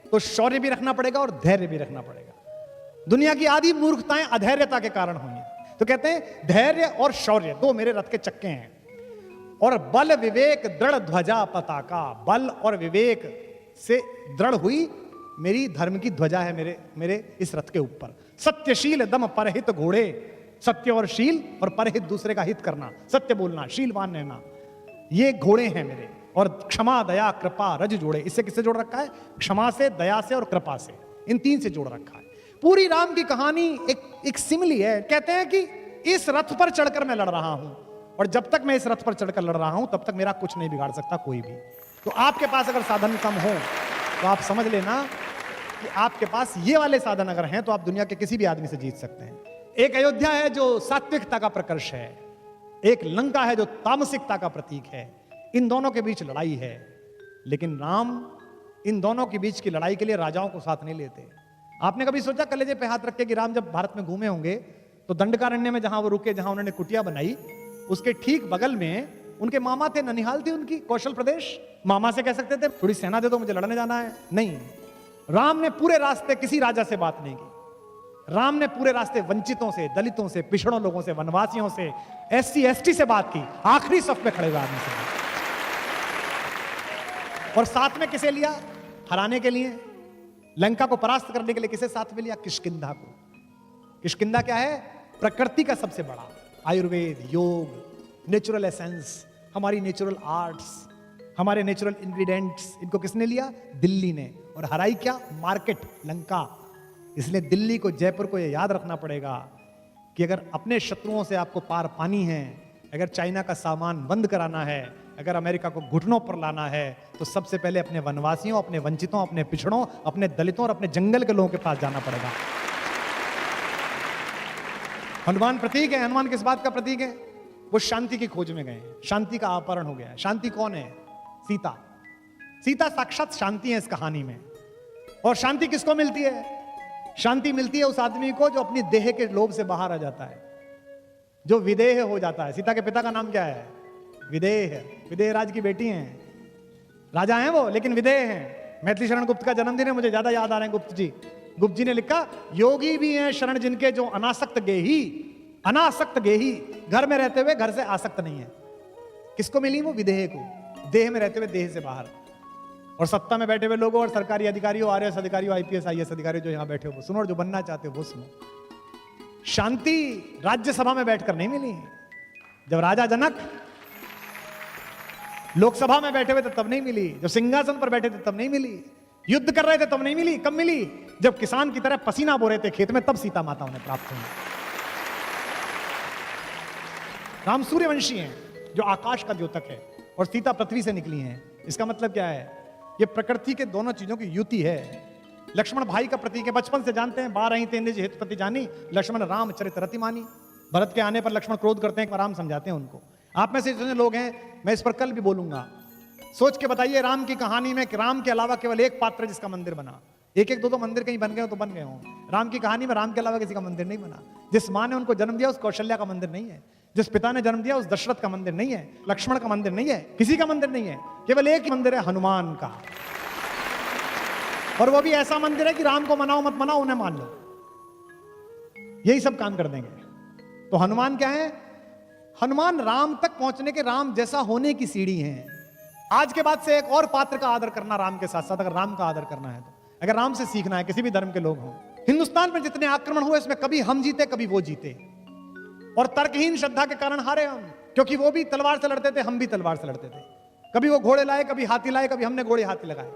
तो शौर्य भी रखना पड़ेगा और धैर्य भी रखना पड़ेगा। दुनिया की आधी मूर्खताएं अधैर्यता के कारण हुई हैं। तो कहते हैं धैर्य और शौर्य 2 मेरे रथ के चक्के हैं। और बल विवेक दृढ़ ध्वजा पताका। बल और विवेक से दृढ़ हुई मेरी धर्म की ध्वजा है मेरे इस रथ के ऊपर। सत्यशील दम परहित घोड़े। सत्य और शील और परहित, दूसरे का हित करना, सत्य बोलना, शीलवान रहना, ये घोड़े हैं मेरे। और क्षमा दया कृपा रज जोड़े। इससे किससे जोड़ रखा है? क्षमा से, दया से और कृपा से। इन 3 से जोड़ रखा है। पूरी राम की कहानी एक सिमिली है। कहते हैं कि इस रथ पर चढ़कर मैं लड़ रहा हूं, और जब तक मैं इस रथ पर चढ़कर लड़ रहा हूं तब तक मेरा कुछ नहीं बिगाड़ सकता कोई भी। तो आपके पास अगर साधन कम हो तो आप समझ लेना कि आपके पास ये वाले साधन अगर हैं तो आप दुनिया के किसी भी आदमी से जीत सकते हैं। एक अयोध्या है जो सात्विकता का प्रकर्ष है, एक लंका है जो तामसिकता का प्रतीक है। इन दोनों के बीच लड़ाई है, लेकिन राम इन दोनों के बीच की लड़ाई के लिए राजाओं को साथ नहीं लेते। आपने कभी सोचा कलेजे पे हाथ रख के कि राम जब भारत में घूमे होंगे तो दंडकारण्य में जहां वो रुके, जहां उन्होंने कुटिया बनाई, उसके ठीक बगल में उनके मामा थे, ननिहाल थी उनकी, कौशल प्रदेश। मामा से कह सकते थे थोड़ी सेना दे दो, मुझे लड़ने जाना है? नहीं, राम ने पूरे रास्ते किसी राजा से बात नहीं की। राम ने पूरे रास्ते वंचितों से, दलितों से, पिछड़ों लोगों से, वनवासियों से, SC ST से बात की। आखिरी सफ में खड़े हुए आदमी से। और साथ में किसे लिया? हराने के लिए, लंका को परास्त करने के लिए किसे साथ में लिया? किष्किंधा को। किष्किंधा क्या है? प्रकृति का सबसे बड़ा आयुर्वेद, योग, नेचुरल एसेंस, हमारी नेचुरल आर्ट्स, हमारे नेचुरल इंग्रेडिएंट्स, इनको किसने लिया? दिल्ली ने। और हराई क्या? मार्केट, लंका। इसलिए दिल्ली को, जयपुर को यह याद रखना पड़ेगा कि अगर अपने शत्रुओं से आपको पार पानी है, अगर चाइना का सामान बंद कराना है, अगर अमेरिका को घुटनों पर लाना है, तो सबसे पहले अपने वनवासियों, अपने वंचितों, अपने पिछड़ों, अपने दलितों और अपने जंगल के लोगों के पास जाना पड़ेगा। हनुमान प्रतीक है। हनुमान किस बात का प्रतीक है? वो शांति की खोज में गए हैं। शांति का अपहरण हो गया है। शांति कौन है? सीता। सीता साक्षात शांति है इस कहानी में। और शांति किसको मिलती है? शांति मिलती है उस आदमी को जो अपनी देह के लोभ से बाहर आ जाता है, जो विदेह हो जाता है। सीता के पिता का नाम क्या है? विदेह। विदेह राज की बेटी हैं, राजा हैं वो, लेकिन विदेह हैं। मैथिली शरण गुप्त का जन्मदिन है, मुझे ज्यादा याद आ रहे हैं गुप्त जी। गुप्त जी ने लिखा, योगी भी हैं शरण जिनके जो अनासक्त गेही, अनासक्त गेही, घर में रहते हुए घर से आसक्त नहीं है। किसको मिली वो? विदेह को। देह में रहते हुए देह से बाहर। और सत्ता में बैठे हुए लोगों और सरकारी अधिकारियों, RS अधिकारियों, IPS IAS अधिकारियों जो यहां बैठे हो वो सुनो, और जो बनना चाहते हो वो सुनो। शांति राज्यसभा में बैठकर नहीं मिली। जब राजा जनक लोकसभा में बैठे हुए थे तब नहीं मिली, जब सिंहासन पर बैठे थे तब नहीं मिली, युद्ध कर रहे थे तब नहीं मिली। कब मिली? जब किसान की तरह पसीना बो रहे थे खेत में, तब सीता माता उन्हें प्राप्त हुई। राम सूर्यवंशी हैं, जो आकाश का द्योतक है, और सीता पृथ्वी से निकली हैं। इसका मतलब क्या है? ये प्रकृति के दोनों चीजों की युति है। लक्ष्मण भाई का प्रतीक है, बचपन से जानते हैं। 12 ही तेंदे हितपति जानी, लक्ष्मण राम चरित रति मानी। भरत के आने पर लक्ष्मण क्रोध करते हैं, राम समझाते हैं उनको। आप में से जितने लोग हैं, मैं इस पर कल भी बोलूंगा, सोच के बताइए राम की कहानी में कि राम के अलावा केवल एक पात्र जिसका मंदिर बना। एक एक दो दो मंदिर कहीं बन गए हो तो बन गए हो। राम की कहानी में राम के अलावा किसी का मंदिर नहीं बना। जिस मां ने उनको जन्म दिया उस कौशल्या का मंदिर नहीं है, जिस पिता ने जन्म दिया उस दशरथ का मंदिर नहीं है, लक्ष्मण का मंदिर नहीं है, किसी का मंदिर नहीं है। केवल एक ही मंदिर है, हनुमान का। और वो भी ऐसा मंदिर है कि राम को मनाओ मत मनाओ, उन्हें मान लो, यही सब काम कर देंगे। तो हनुमान क्या है? हनुमान राम तक पहुंचने के, राम जैसा होने की सीढ़ी है। आज के बाद से एक और पात्र का आदर करना राम के साथ साथ, अगर राम का आदर करना है तो, अगर राम से सीखना है, किसी भी धर्म के लोग हों। हिंदुस्तान में जितने आक्रमण हुए इसमें कभी हम जीते कभी वो जीते, और तर्कहीन श्रद्धा के कारण हारे हम, क्योंकि वो भी तलवार से लड़ते थे, हम भी तलवार से लड़ते थे। कभी वो घोड़े लाए, कभी हाथी लाए, कभी हमने घोड़े हाथी लगाए।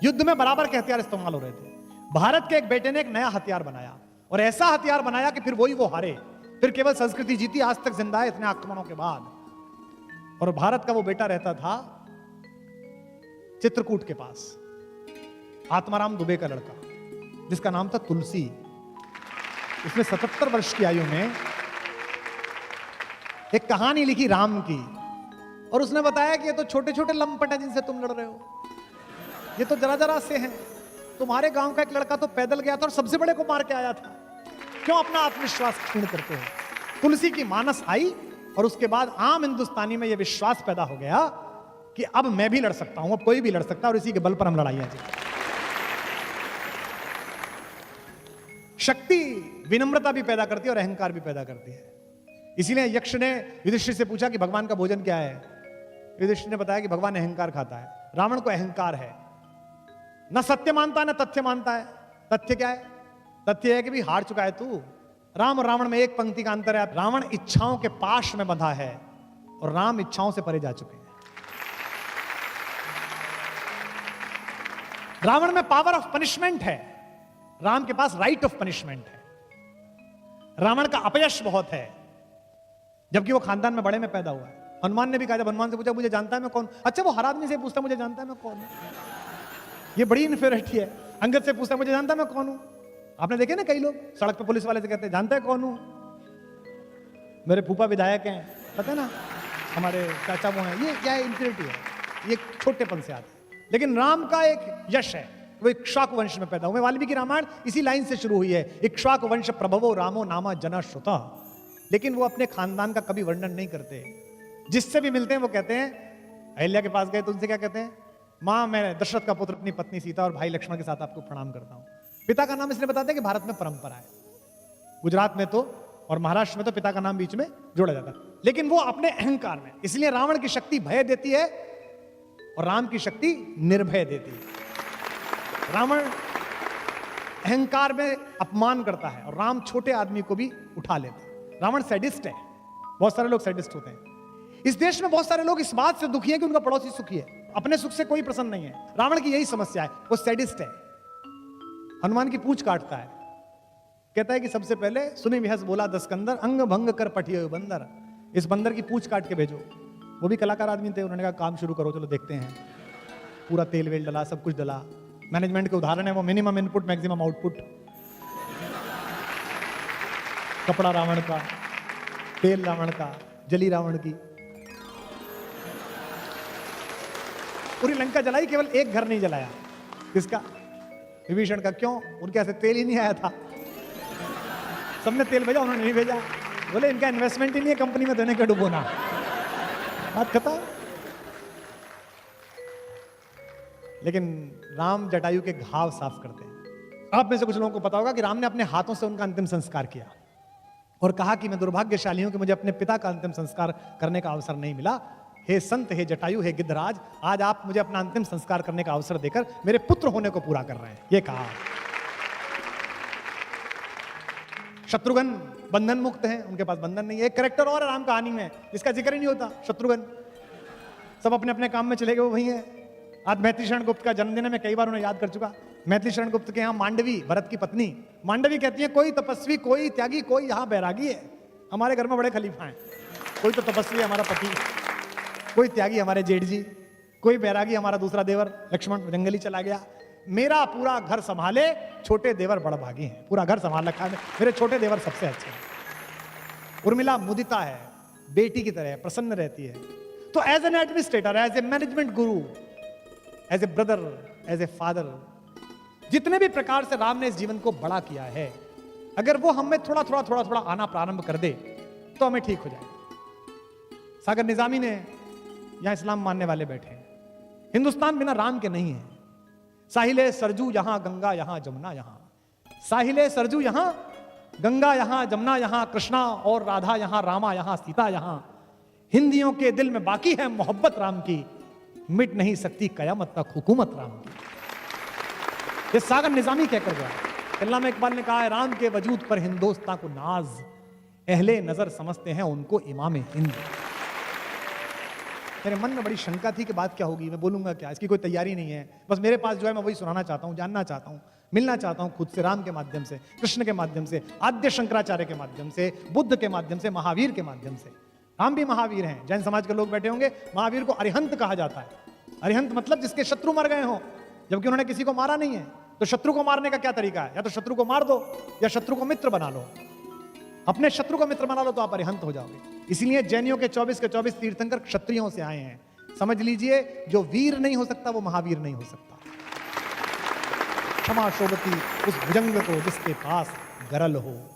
युद्ध में बराबर के हथियार इस्तेमाल हो रहे थे। भारत के एक बेटे ने एक नया हथियार बनाया, और ऐसा हथियार बनाया कि फिर वही वो हारे। फिर केवल संस्कृति जीती, आज तक जिंदा है इतने आक्रमणों के बाद। और भारत का वो बेटा रहता था चित्रकूट के पास, आत्माराम दुबे का लड़का, जिसका नाम था तुलसी। उसने 77 वर्ष की आयु में एक कहानी लिखी राम की, और उसने बताया कि ये तो छोटे छोटे लंपट हैं जिनसे तुम लड़ रहे हो, ये तो जरा जरा से हैं, तुम्हारे गांव का एक लड़का तो पैदल गया था और सबसे बड़े को मार के आया था। क्यों अपना आत्मविश्वास क्षीण करते हो? तुलसी की मानस आई और उसके बाद आम हिंदुस्तानी में यह विश्वास पैदा हो गया कि अब मैं भी लड़ सकता हूं, अब कोई भी लड़ सकता है, और इसी के बल पर हम लड़ाइयां जीते। शक्ति विनम्रता भी पैदा करती है और अहंकार भी पैदा करती है। इसीलिए यक्ष ने युधिष्ठिर से पूछा कि भगवान का भोजन क्या है। युधिष्ठिर ने बताया कि भगवान अहंकार खाता है। रावण को अहंकार है, न सत्य मानता है न तथ्य मानता है। तथ्य क्या है? तथ्य है कि भी हार चुका है तू। राम और रावण में एक पंक्ति का अंतर है। रावण इच्छाओं के पाश में बंधा है और राम इच्छाओं से परे जा चुके हैं। रावण में पावर ऑफ पनिशमेंट है, राम के पास राइट ऑफ पनिशमेंट है। रावण का अपयश बहुत है, जबकि वो खानदान में बड़े में पैदा हुआ है। हनुमान ने भी कहा, जब हनुमान से पूछा मुझे जानता है मैं कौन, अच्छा वो हर आदमी से पूछता मुझे जानता है मैं कौन हूं, ये बड़ी इन्फीरियरिटी है। अंगद से पूछता मुझे जानता है मैं कौन हूं। आपने देखे ना कई लोग सड़क पे पुलिस वाले से कहते हैं जानता है कौन हूं, मेरे फूफा विधायक हैं, पता है ना, हमारे चाचा वो हैं। ये क्या इन्फीरियरिटी है, ये छोटेपन से आता है। लेकिन राम का एक यश है, वो इक्ष्वाकु वंश में पैदा हुए। वाल्मीकि रामायण इसी लाइन से शुरू हुई है, इक्ष्वाकु वंश प्रभवो रामो नामा जना श्रुता। लेकिन वो अपने खानदान का कभी वर्णन नहीं करते। जिससे भी मिलते हैं वो कहते हैं, अहिल्या के पास गए तो उनसे क्या कहते हैं, माँ मैं दशरथ का पुत्र अपनी पत्नी सीता और भाई लक्ष्मण के साथ आपको प्रणाम करता हूं। पिता का नाम इसलिए बताते हैं कि भारत में परंपरा है, गुजरात में तो और महाराष्ट्र में तो पिता का नाम बीच में जोड़ा जाता है। लेकिन वो अपने अहंकार में, इसलिए रावण की शक्ति भय देती है और राम की शक्ति निर्भय देती है। रावण अहंकार में अपमान करता है और राम छोटे आदमी को भी उठा लेता है। रावण सैडिस्ट है, बहुत सारे लोग सैडिस्ट होते हैं। इस देश में बहुत सारे लोग इस बात से दुखी हैं कि उनका पड़ोसी सुखी है, अपने सुख से कोई प्रसन्न नहीं है। रावण की यही समस्या है, वो सैडिस्ट है। हनुमान की पूंछ काटता है, कहता है कि सबसे पहले सुनि विहस बोला दस्कंदर, अंग भंग कर पठियो बंदर, इस बंदर की पूंछ काट के भेजो। वो भी कलाकार आदमी थे, उन्होंने कहा काम शुरू करो, चलो देखते हैं। पूरा तेल वेल डला, सब कुछ डला। मैनेजमेंट के उदाहरण है वो, मिनिमम इनपुट मैक्सिमम आउटपुट। कपड़ा रावण का, तेल रावण का, जली रावण की। पूरी लंका जलाई, केवल एक घर नहीं जलाया। किसका? विभीषण का। क्यों? उनके ऐसे तेल ही नहीं आया था। सबने तेल भेजा, उन्होंने नहीं भेजा। बोले इनका इन्वेस्टमेंट ही नहीं है कंपनी में देने का, डुबोना। बात खत्म। लेकिन राम जटायु के घाव साफ करते हैं। आप में से कुछ लोगों को पता होगा कि राम ने अपने हाथों से उनका अंतिम संस्कार किया और कहा कि मैं दुर्भाग्यशाली हूं कि मुझे अपने पिता का अंतिम संस्कार करने का अवसर नहीं मिला। हे संत, हे जटायु, हे गिद्धराज, आज आप मुझे अपना अंतिम संस्कार करने का अवसर देकर मेरे पुत्र होने को पूरा कर रहे हैं, ये कहा। शत्रुघ्न बंधन मुक्त हैं, उनके पास बंधन नहीं है। एक कैरेक्टर और है राम कहानी में जिसका जिक्र ही नहीं होता, शत्रुघ्न। सब अपने अपने काम में चले गए, वो वही है। आज मैथिली शरण गुप्त का जन्मदिन है, मैं कई बार उन्हें याद कर चुका। मैथिली शरण गुप्त के यहाँ मांडवी, भरत की पत्नी मांडवी, कहती है कोई तपस्वी, कोई त्यागी, कोई यहाँ बैरागी है। हमारे घर में बड़े खलीफा हैं, कोई तो तपस्वी हमारा पति, कोई त्यागी हमारे जेठ जी, कोई बैरागी हमारा दूसरा देवर लक्ष्मण जंगली चला गया। मेरा पूरा घर संभाले छोटे देवर बड़भागी हैं, पूरा घर संभाल रखा है, मेरे छोटे देवर सबसे अच्छे हैं। उर्मिला मुदिता है, बेटी की तरह प्रसन्न रहती है। तो as an administrator, as a management guru, as a brother, as a father, जितने भी प्रकार से राम ने इस जीवन को बड़ा किया है, अगर वो हमें थोड़ा थोड़ा आना प्रारंभ कर दे तो हमें ठीक हो जाए। सागर निजामी ने, यहां इस्लाम मानने वाले बैठे हैं, हिंदुस्तान बिना राम के नहीं है। साहिले सरजू यहां, गंगा यहां, जमुना यहां, साहिले सरजू यहां, गंगा यहां, जमुना यहां, कृष्णा और राधा यहां, रामा यहां, सीता यहां। हिंदियों के दिल में बाकी है मोहब्बत राम की, मिट नहीं सकती कयामत तक हुकूमत राम की। ये सागर निजामी कहकर गया। अल्लामा इकबाल ने कहा है, राम के वजूद पर हिंदुस्तान को नाज, अहले नजर समझते हैं उनको इमाम हिंद। मेरे मन में बड़ी शंका थी कि बात क्या होगी, मैं बोलूंगा क्या, इसकी कोई तैयारी नहीं है। बस मेरे पास जो है मैं वही सुनाना चाहता हूं, जानना चाहता हूं, मिलना चाहता हूं खुद से, राम के माध्यम से, कृष्ण के माध्यम से, आद्य शंकराचार्य के माध्यम से, बुद्ध के माध्यम से, महावीर के माध्यम से। हम भी महावीर हैं। जैन समाज के लोग बैठे होंगे, महावीर को अरिहंत कहा जाता है। अरिहंत मतलब जिसके शत्रु मर गए हों, जबकि उन्होंने किसी को मारा नहीं है। तो शत्रु को मारने का क्या तरीका है? या तो शत्रु को मार दो या शत्रु को मित्र बना लो। अपने शत्रु को मित्र बना लो तो आप अरिहंत हो जाओगे। इसीलिए जैनियों के 24 के 24 तीर्थंकर क्षत्रियों से आए हैं। समझ लीजिए, जो वीर नहीं हो सकता वो महावीर नहीं हो सकता। क्षमा शोभती उस भुजंग को जिसके पास गरल हो।